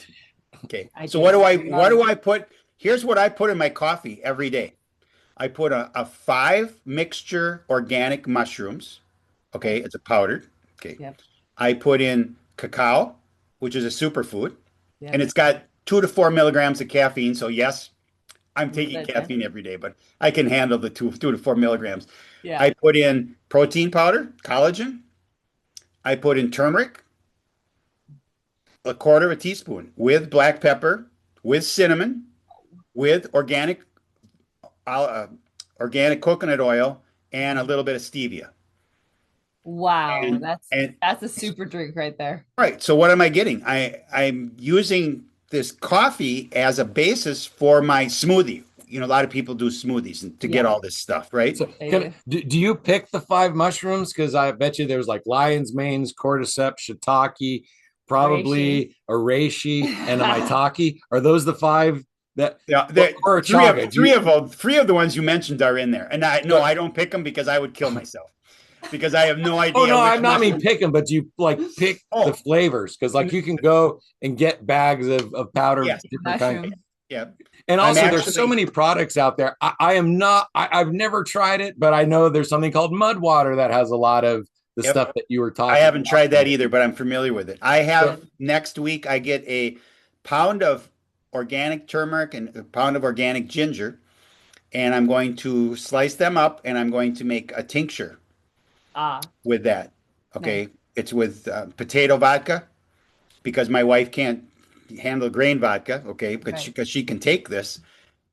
Okay. So what do I put? Here's what I put in my coffee every day. I put a 5 mixture organic mushrooms. Okay. It's a powdered. Okay. Yep. I put in cacao, which is a superfood, and it's got 2 to 4 milligrams of caffeine. So yes, I'm taking caffeine every day, but I can handle the 2 to 4 milligrams. Yeah. I put in protein powder, collagen. I put in turmeric, 1/4 teaspoon, with black pepper, with cinnamon, with organic coconut oil, and a little bit of stevia. Wow, that's a super drink right there. Right. So what am I getting? I'm using this coffee as a basis for my smoothie. You know, a lot of people do smoothies to get all this stuff, right? So do you pick the 5 mushrooms? Because I bet you there's like lion's manes, cordyceps, shiitake, probably a reishi, and a maitake. Are those the 5 that? Yeah, or three of the ones you mentioned are in there. And I don't pick them because I would kill myself. Because I have no idea. Oh no, I'm not mean pick them, but you like pick the flavors because like you can go and get bags of powder, different kinds. Yeah. And also there's so many products out there. I've never tried it, but I know there's something called mud water that has a lot of the stuff that you were talking about. I haven't tried that either, but I'm familiar with it. I have next week, I get a pound of organic turmeric and a pound of organic ginger, and I'm going to slice them up and I'm going to make a tincture with that. Okay. Nice. It's with potato vodka because my wife can't handle grain vodka. Okay. Because she can take this,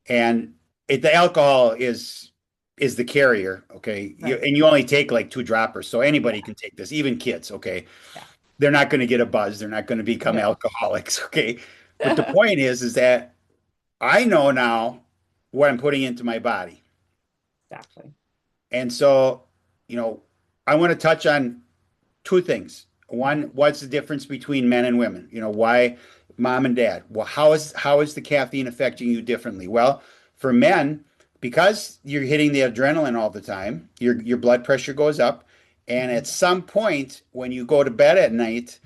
and the alcohol is the carrier. Okay. Right. You only take like 2 droppers. So anybody can take this, even kids. Okay. Yeah. They're not going to get a buzz. They're not going to become alcoholics. Okay. But the point is that I know now what I'm putting into my body. Exactly. And so, I want to touch on 2 things. One, what's the difference between men and women? Why mom and dad? Well, how is the caffeine affecting you differently? Well, for men, because you're hitting the adrenaline all the time, your blood pressure goes up. And at some point when you go to bed at night,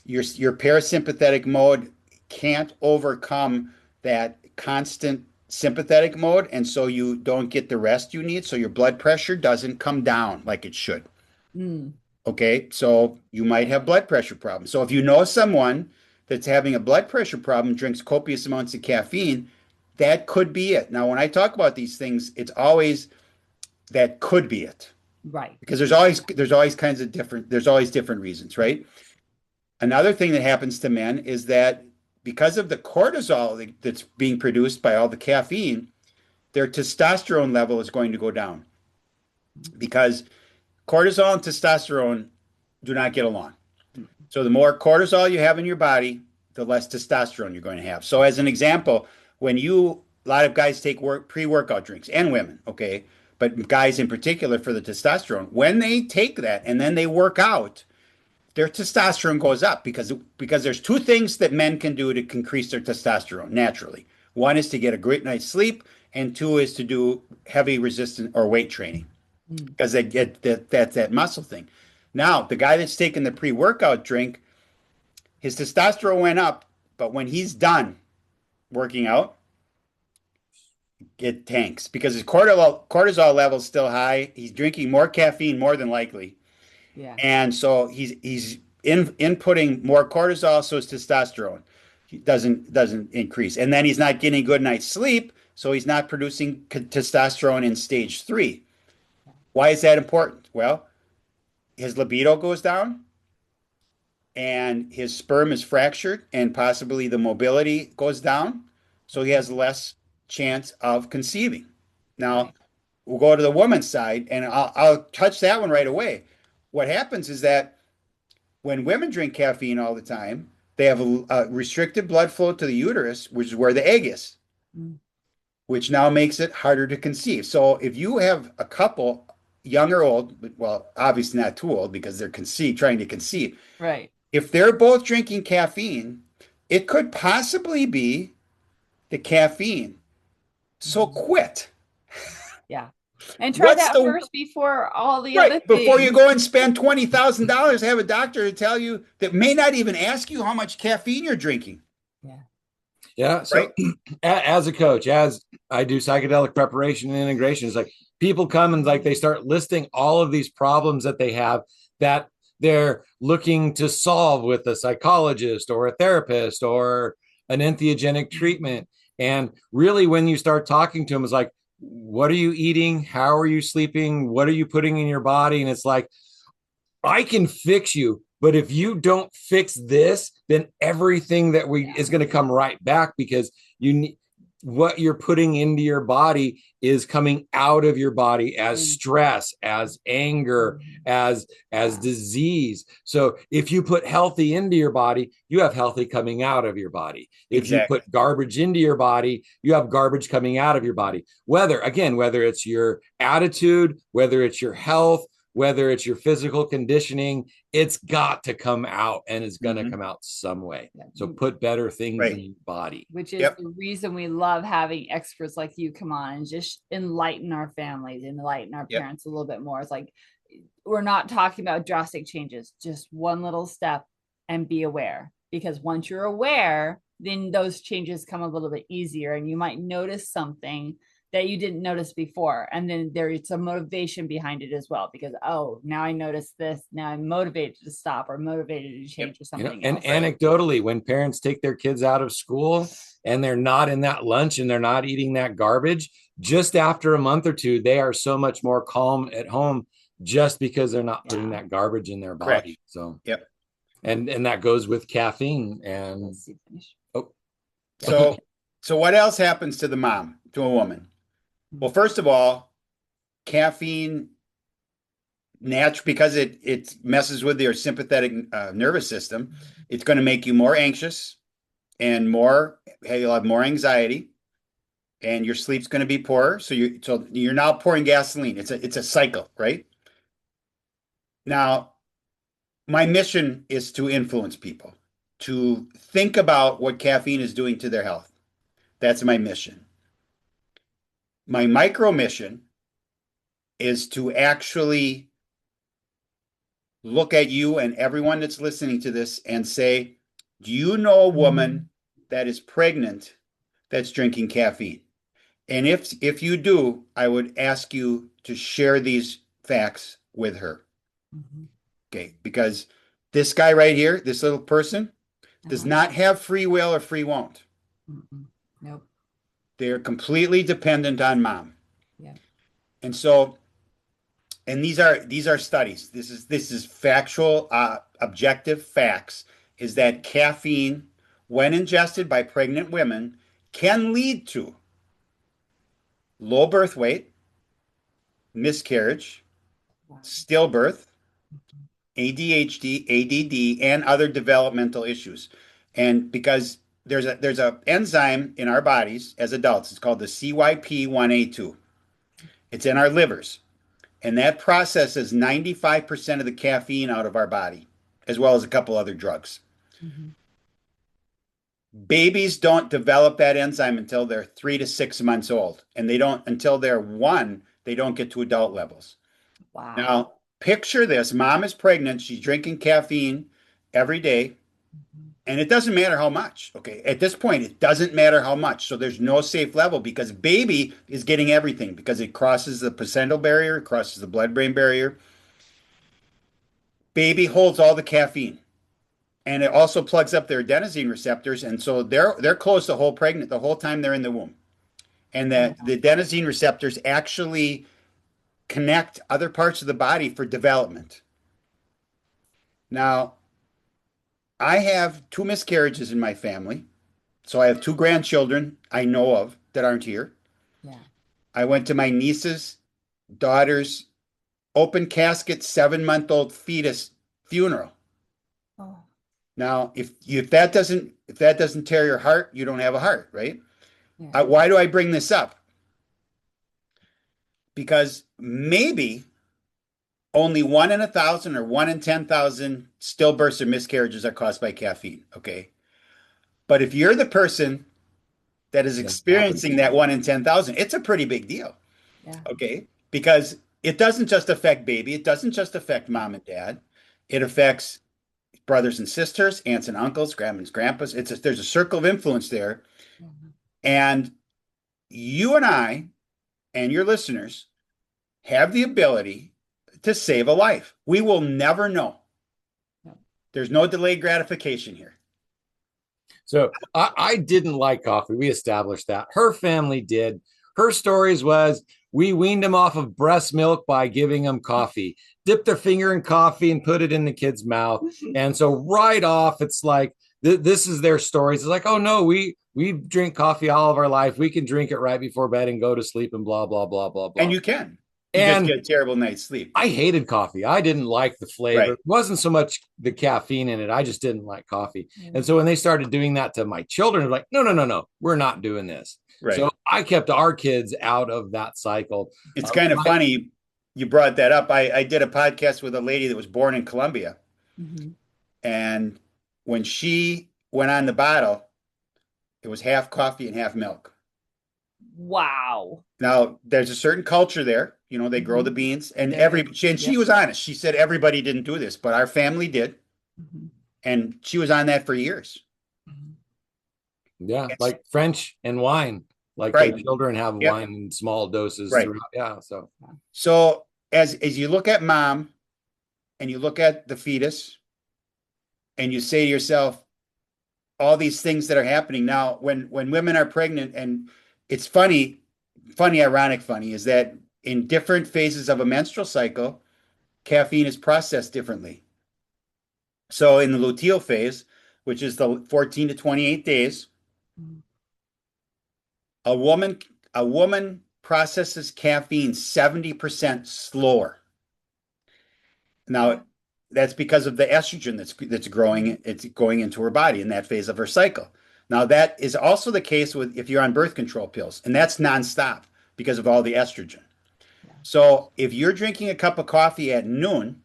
your parasympathetic mode can't overcome that constant sympathetic mode. And so you don't get the rest you need. So your blood pressure doesn't come down like it should. Okay. So you might have blood pressure problems. So if you know someone that's having a blood pressure problem, drinks copious amounts of caffeine, that could be it. Now, when I talk about these things, it's always that could be it. Right. Because there's always different reasons, right? Another thing that happens to men is that because of the cortisol that's being produced by all the caffeine, their testosterone level is going to go down. Because cortisol and testosterone do not get along. So the more cortisol you have in your body, the less testosterone you're going to have. So as an example, when a lot of guys take pre-workout drinks, and women, okay, but guys in particular for the testosterone, when they take that and then they work out, their testosterone goes up because there's 2 things that men can do to increase their testosterone naturally. One is to get a great night's sleep, and 2 is to do heavy resistance or weight training because they get that muscle thing. Now, the guy that's taking the pre-workout drink, his testosterone went up, but when he's done working out, it tanks because his cortisol level is still high. He's drinking more caffeine, more than likely. Yeah. And so he's inputting more cortisol, so his testosterone doesn't increase. And then he's not getting a good night's sleep, so he's not producing testosterone in stage 3. Why is that important? Well, his libido goes down and his sperm is fractured and possibly the mobility goes down, so he has less chance of conceiving. Now, we'll go to the woman's side, and I'll touch that one right away. What happens is that when women drink caffeine all the time, they have a restricted blood flow to the uterus, which is where the egg is, which now makes it harder to conceive. So if you have a couple, young or old, well, obviously not too old because they're trying to conceive. Right. If they're both drinking caffeine, it could possibly be the caffeine. So quit. Yeah. And try that first before all the other things. Before you go and spend $20,000, have a doctor to tell you that may not even ask you how much caffeine you're drinking. Yeah. Yeah. So as a coach, as I do psychedelic preparation and integration, it's like people come and like they start listing all of these problems that they have that they're looking to solve with a psychologist or a therapist or an entheogenic treatment. And really, when you start talking to them, it's like, what are you eating? How are you sleeping? What are you putting in your body? And it's like, I can fix you, but if you don't fix this, then everything that is going to come right back, because you need what you're putting into your body is coming out of your body as stress, as anger, as disease. So if you put healthy into your body, you have healthy coming out of your body. If you put garbage into your body, you have garbage coming out of your body. Whether it's your attitude, whether it's your health, whether it's your physical conditioning, it's got to come out, and it's going to come out some way. So put better things in your body. Which is the reason we love having experts like you come on and just enlighten our families, enlighten our parents a little bit more. It's like, we're not talking about drastic changes, just one little step and be aware. Because once you're aware, then those changes come a little bit easier, and you might notice something that you didn't notice before. And then there's a motivation behind it as well, because, oh, now I notice this. Now I'm motivated to stop or motivated to change or something else. And anecdotally, when parents take their kids out of school and they're not in that lunch and they're not eating that garbage, just after a month or two, they are so much more calm at home just because they're not putting that garbage in their body. So, and that goes with caffeine. And so what else happens to the mom, to a woman? Well, first of all, caffeine, because it messes with your sympathetic nervous system, it's going to make you more anxious and you'll have more anxiety, and your sleep's going to be poorer. So you're now pouring gasoline. It's a cycle, right? Now, my mission is to influence people to think about what caffeine is doing to their health. That's my mission. My micro mission is to actually look at you and everyone that's listening to this and say, do you know a woman that is pregnant that's drinking caffeine? And if you do, I would ask you to share these facts with her. Okay, because this guy right here, this little person, does not have free will or free won't. Nope. They're completely dependent on mom. Yeah. And so, and these are studies. This is factual, objective facts, is that caffeine, when ingested by pregnant women, can lead to low birth weight, miscarriage, stillbirth, ADHD, ADD, and other developmental issues. And because there's a enzyme in our bodies as adults, it's called the CYP1A2. It's in our livers, and that processes 95% of the caffeine out of our body, as well as a couple other drugs. Babies don't develop that enzyme until they're 3 to 6 months old, and until they're 1, they don't get to adult levels. Wow. Now, picture this. Mom is pregnant. She's drinking caffeine every day. And it doesn't matter how much. Okay. At this point, it doesn't matter how much. So there's no safe level because baby is getting everything because it crosses the placental barrier, it crosses the blood-brain barrier. Baby holds all the caffeine. And it also plugs up their adenosine receptors. And so they're closed the whole time they're in the womb. And that the adenosine receptors actually connect other parts of the body for development. Now, I have 2 miscarriages in my family. So I have 2 grandchildren I know of that aren't here. Yeah. I went to my niece's daughter's open casket 7-month-old fetus funeral. Oh. Now, if that doesn't tear your heart, you don't have a heart, right? Yeah. Why do I bring this up? Because maybe only 1 in 1,000 or 1 in 10,000 stillbirths or miscarriages are caused by caffeine. Okay. But if you're the person that is experiencing that 1 in 10,000, it's a pretty big deal. Yeah. Okay. Because it doesn't just affect baby. It doesn't just affect mom and dad. It affects brothers and sisters, aunts and uncles, grandmas, grandpas. There's a circle of influence there. Mhm. And you and I and your listeners have the ability to save a life. We will never know. No. There's no delayed gratification here. So I didn't like coffee. We established that. Her family did. Her stories was we weaned them off of breast milk by giving them coffee, dip their finger in coffee and put it in the kid's mouth. And so right off, it's like, this is their stories. It's like, oh no, we drink coffee all of our life. We can drink it right before bed and go to sleep and blah, blah, blah, blah, blah. And you can. You And just get a terrible night's sleep. I hated coffee. I didn't like the flavor. Right. It wasn't so much the caffeine in it. I just didn't like coffee. Mm-hmm. And so when they started doing that to my children, I'm like, no, we're not doing this. Right. So I kept our kids out of that cycle. It's kind of funny you brought that up. I did a podcast with a lady that was born in Colombia. Mhm. And when she went on the bottle, it was half coffee and half milk. Wow. Now, there's a certain culture there. You know, they grow the beans. And she was honest. She said everybody didn't do this, but our family did. Mhm. And she was on that for years. Yeah, like French and wine. Like Right. their children have Yep. wine in small doses. Right. Throughout. Yeah. So as you look at mom and you look at the fetus and you say to yourself, all these things that are happening now, when women are pregnant, and it's funny, ironic funny, is that in different phases of a menstrual cycle, caffeine is processed differently. So in the luteal phase, which is the 14 to 28 days, Mhm. a woman processes caffeine 70% slower. Now, that's because of the estrogen that's growing. It's going into her body in that phase of her cycle. Now, that is also the case with if you're on birth control pills, and that's nonstop because of all the estrogen. Yeah. So if you're drinking a cup of coffee at noon,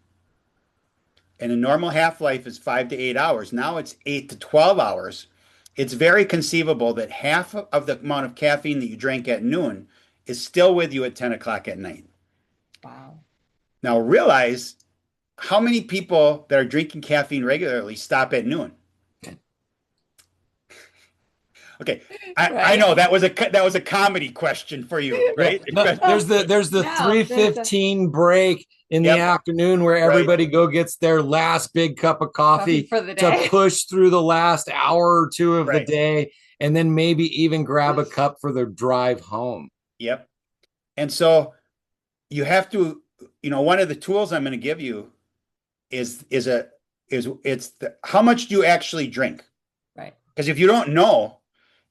and a normal half-life is 5 to 8 hours, now it's 8 to 12 hours. It's very conceivable that half of the amount of caffeine that you drank at noon is still with you at 10 o'clock at night. Wow. Now realize how many people that are drinking caffeine regularly stop at noon. Okay, I know that was a comedy question for you, right? No, there's the 3:15 break in the afternoon where everybody go gets their last big cup of coffee for the day to push through the last hour or two of the day, and then maybe even grab a cup for their drive home. Yep. And so you have to, one of the tools I'm going to give you is how much do you actually drink? Right. Because if you don't know,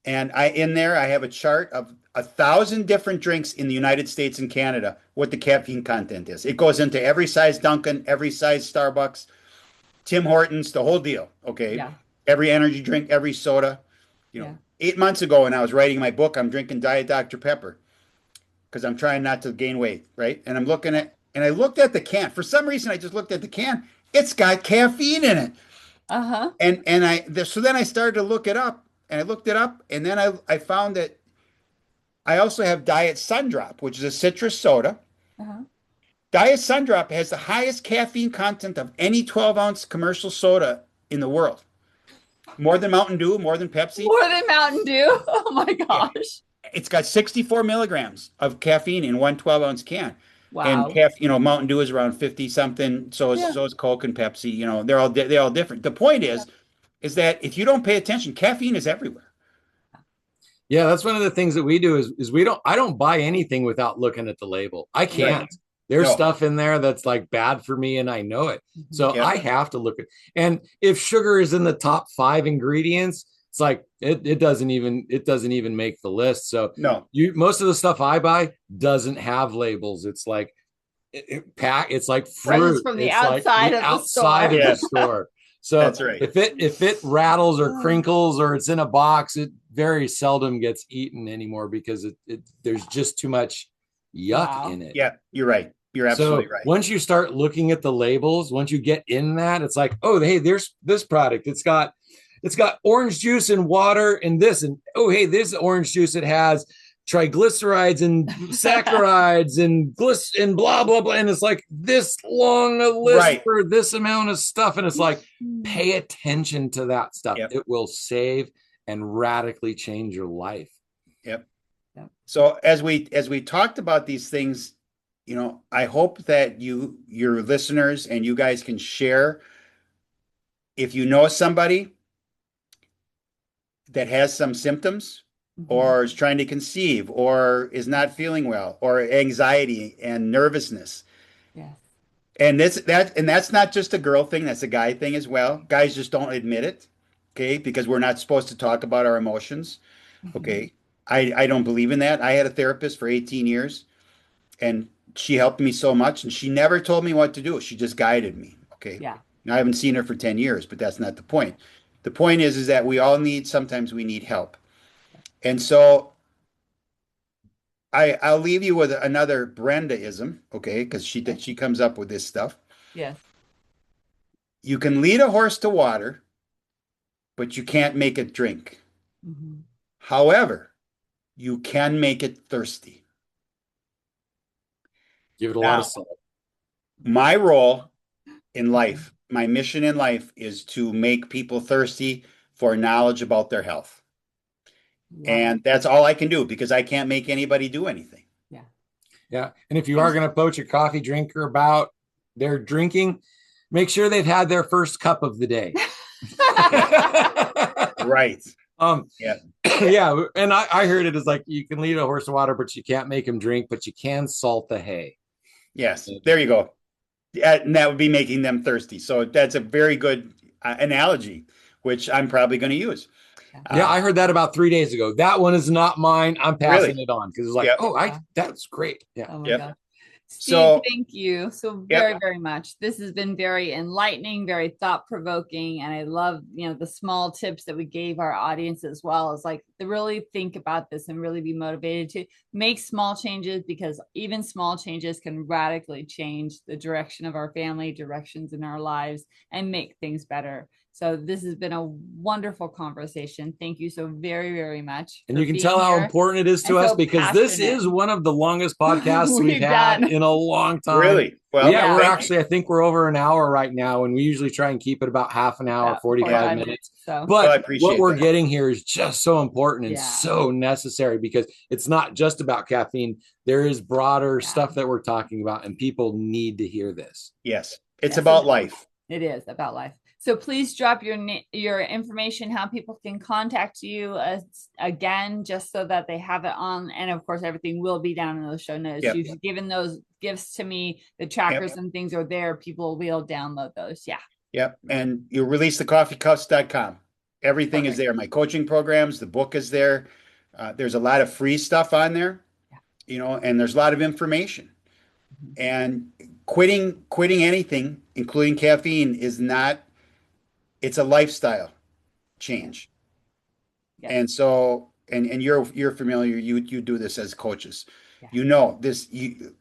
and I have a chart of 1,000 different drinks in the United States and Canada, what the caffeine content is. It goes into every size Dunkin', every size Starbucks, Tim Hortons, the whole deal. Okay. Yeah. Every energy drink, every soda. 8 months ago when I was writing my book, I'm drinking Diet Dr. Pepper because I'm trying not to gain weight. Right. And I looked at the can. For some reason, I just looked at the can. It's got caffeine in it. Uh-huh. So then I started to look it up. And I looked it up, and then I found that I also have Diet Sundrop, which is a citrus soda. Uh-huh. Diet Sundrop has the highest caffeine content of any 12-ounce commercial soda in the world. more than Mountain Dew, more than Pepsi. More than Mountain Dew. Oh my gosh. It's got 64 milligrams of caffeine in one 12-ounce can. And Wow. Mountain Dew is around 50 something. So is Coke and Pepsi. They're all different. The point is that if you don't pay attention, caffeine is everywhere. Yeah, that's one of the things that we do is I don't buy anything without looking at the label. I can't. Right. There's stuff in there that's like bad for me and I know it. So I have to look at, and if sugar is in the top 5 ingredients, it's like it doesn't even make the list. So no, most of the stuff I buy doesn't have labels. It's like it's like fruit from the it's outside like of the store. Of the store. So that's right. If it rattles or crinkles or it's in a box, it very seldom gets eaten anymore because there's just too much yuck in it. Yeah, you're right. You're absolutely right. Once you start looking at the labels, once you get in that, it's like, oh, hey, there's this product. It's got orange juice and water and this, and oh, hey, this orange juice, it has triglycerides and saccharides and blah blah blah, and it's like this long a list for this amount of stuff, and it's like, pay attention to that stuff. It will save and radically change your life. Yep. So as we talked about these things, I hope that your listeners and you guys can share. If you know somebody that has some symptoms, or is trying to conceive, or is not feeling well, or anxiety and nervousness. Yes. And that's not just a girl thing, that's a guy thing as well. Guys just don't admit it, okay? Because we're not supposed to talk about our emotions, okay? I don't believe in that. I had a therapist for 18 years, and she helped me so much, and she never told me what to do. She just guided me, okay? Yeah. Now, I haven't seen her for 10 years, but that's not the point. The point is that sometimes we need help. And so I'll leave you with another Brendaism, okay? Because she comes up with this stuff. Yes. You can lead a horse to water, but you can't make it drink. However, you can make it thirsty. Give it a lot of salt. My role in life, my mission in life, is to make people thirsty for knowledge about their health. And that's all I can do, because I can't make anybody do anything. Yeah. And if you are going to poach a coffee drinker about their drinking, make sure they've had their first cup of the day. Right. Yeah. And I heard it as like, you can lead a horse to water, but you can't make him drink, but you can salt the hay. Yes. There you go. And that would be making them thirsty. So that's a very good analogy, which I'm probably going to use. Yeah, I heard that about 3 days ago. That one is not mine. I'm passing it on because it's like, that's great. Yeah. Oh my God. Steve, So thank you so very, very much. This has been very enlightening, very thought-provoking, and I love, the small tips that we gave our audience as well. Is like to really think about this and really be motivated to make small changes, because even small changes can radically change the direction of our family, directions in our lives, and make things better. So this has been a wonderful conversation. Thank you so very, very much. And you can tell how important it is to us, because this is one of the longest podcasts we've had in a long time. Really? Well, yeah, I think we're over an hour right now, and we usually try and keep it about half an hour, 45 minutes. So. But what we're getting here is just so important and so necessary, because it's not just about caffeine. There is broader stuff that we're talking about, and people need to hear this. Yes. It's about life. It is about life. So please drop your information, how people can contact you again, just so that they have it on. And of course, everything will be down in those show notes. You've given those gifts to me, the trackers and things are there. People will be able to download those. Yeah. Yep. And you releasethecoffeecups.com. Everything is there. My coaching programs, the book is there. There's a lot of free stuff on there, and there's a lot of information. And quitting anything, including caffeine, is not. It's a lifestyle change. Yes. And so, and you're familiar, you do this as coaches. This,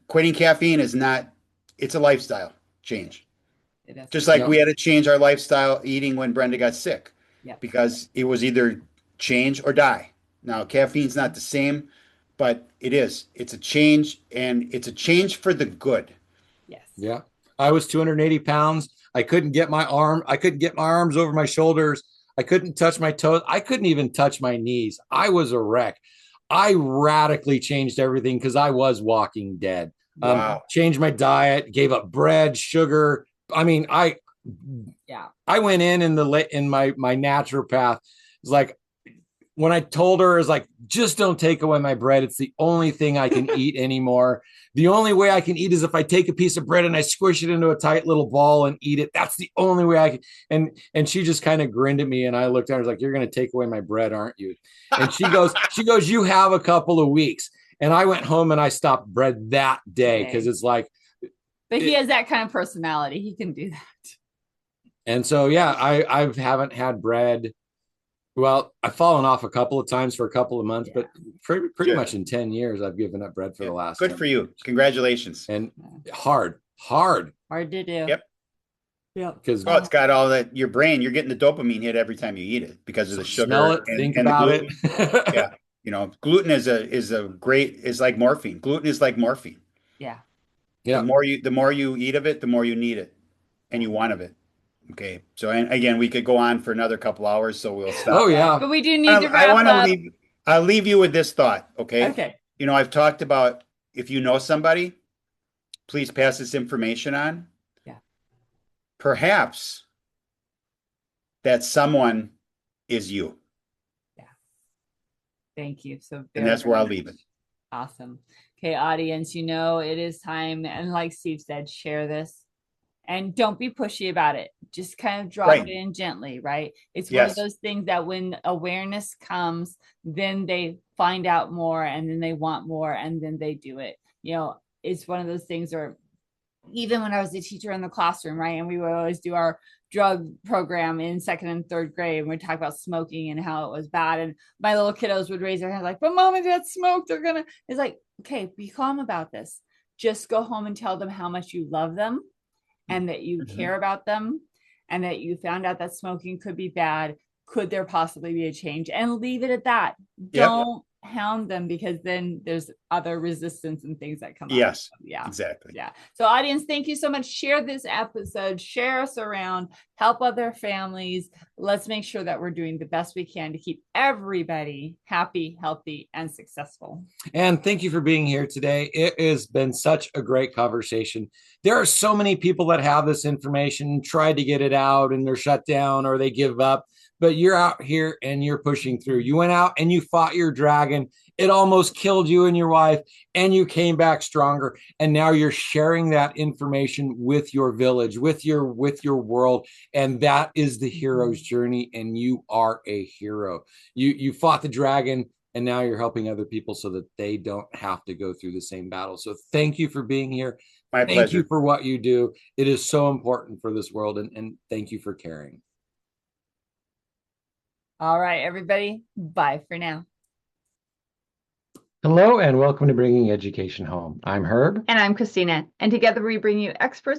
quitting caffeine is not, it's a lifestyle change. It is. Just like we had to change our lifestyle eating when Brenda got sick, because it was either change or die. Now, caffeine's not the same, but it is. It's a change, and it's a change for the good. Yes. Yeah. I was 280 pounds. I couldn't get my arms over my shoulders. I couldn't touch my toes. I couldn't even touch my knees. I was a wreck. I radically changed everything because I was walking dead. Wow. Changed my diet, gave up bread, sugar. I mean, I went in my naturopath. It was like, when I told her, is like, just don't take away my bread. It's the only thing I can eat anymore. The only way I can eat is if I take a piece of bread and I squish it into a tight little ball and eat it. That's the only way I can. And she just kind of grinned at me, and I looked at her, I was like, you're going to take away my bread, aren't you? And she goes, you have a couple of weeks. And I went home and I stopped bread that day because it's like. But he has that kind of personality. He can do that. And so, yeah, I haven't had bread. Well, I've fallen off a couple of times for a couple of months, but pretty much in 10 years, I've given up bread for the last. Good for you. Congratulations. And hard to do. Yep. Because it's got all that, your brain, you're getting the dopamine hit every time you eat it because of the sugar. Smell it, think about it. Yeah. You know, gluten is like morphine. Gluten is like morphine. Yeah. Yeah. The more you eat of it, the more you need it and you want of it. Okay. So, and again, we could go on for another couple hours, so we'll stop. Oh yeah. But we do need to wrap up. I'll leave you with this thought. Okay. Okay. You know, I've talked about, if you know somebody, please pass this information on. Yeah. Perhaps that someone is you. Yeah. Thank you. And that's where I'll leave it. Awesome. Okay, audience, you know, it is time. And like Steve said, share this. And don't be pushy about it. Just kind of drop it in gently, right? It's one of those things that when awareness comes, then they find out more, and then they want more, and then they do it. You know, it's one of those things where even when I was a teacher in the classroom, right? And we would always do our drug program in 2nd and 3rd grade, and we'd talk about smoking and how it was bad. And my little kiddos would raise their hands like, but mom and dad smoke. It's like, okay, be calm about this. Just go home and tell them how much you love them, and that you care about them, and that you found out that smoking could be bad. Could there possibly be a change? And leave it at that. Don't hound them, because then there's other resistance and things that come up. Yes. Yeah. Exactly. Yeah. So audience, thank you so much. Share this episode, share us around, help other families. Let's make sure that we're doing the best we can to keep everybody happy, healthy, and successful. And thank you for being here today. It has been such a great conversation. There are so many people that have this information, try to get it out, and they're shut down or they give up. But you're out here and you're pushing through. You went out and you fought your dragon. It almost killed you and your wife, and you came back stronger. And now you're sharing that information with your village, with your world. And that is the hero's journey. And you are a hero. You fought the dragon, and now you're helping other people so that they don't have to go through the same battle. So thank you for being here. My pleasure. Thank you for what you do. It is so important for this world. And thank you for caring. All right, everybody. Bye for now. Hello, and welcome to Bringing Education Home. I'm Herb. And I'm Christina. And together we bring you experts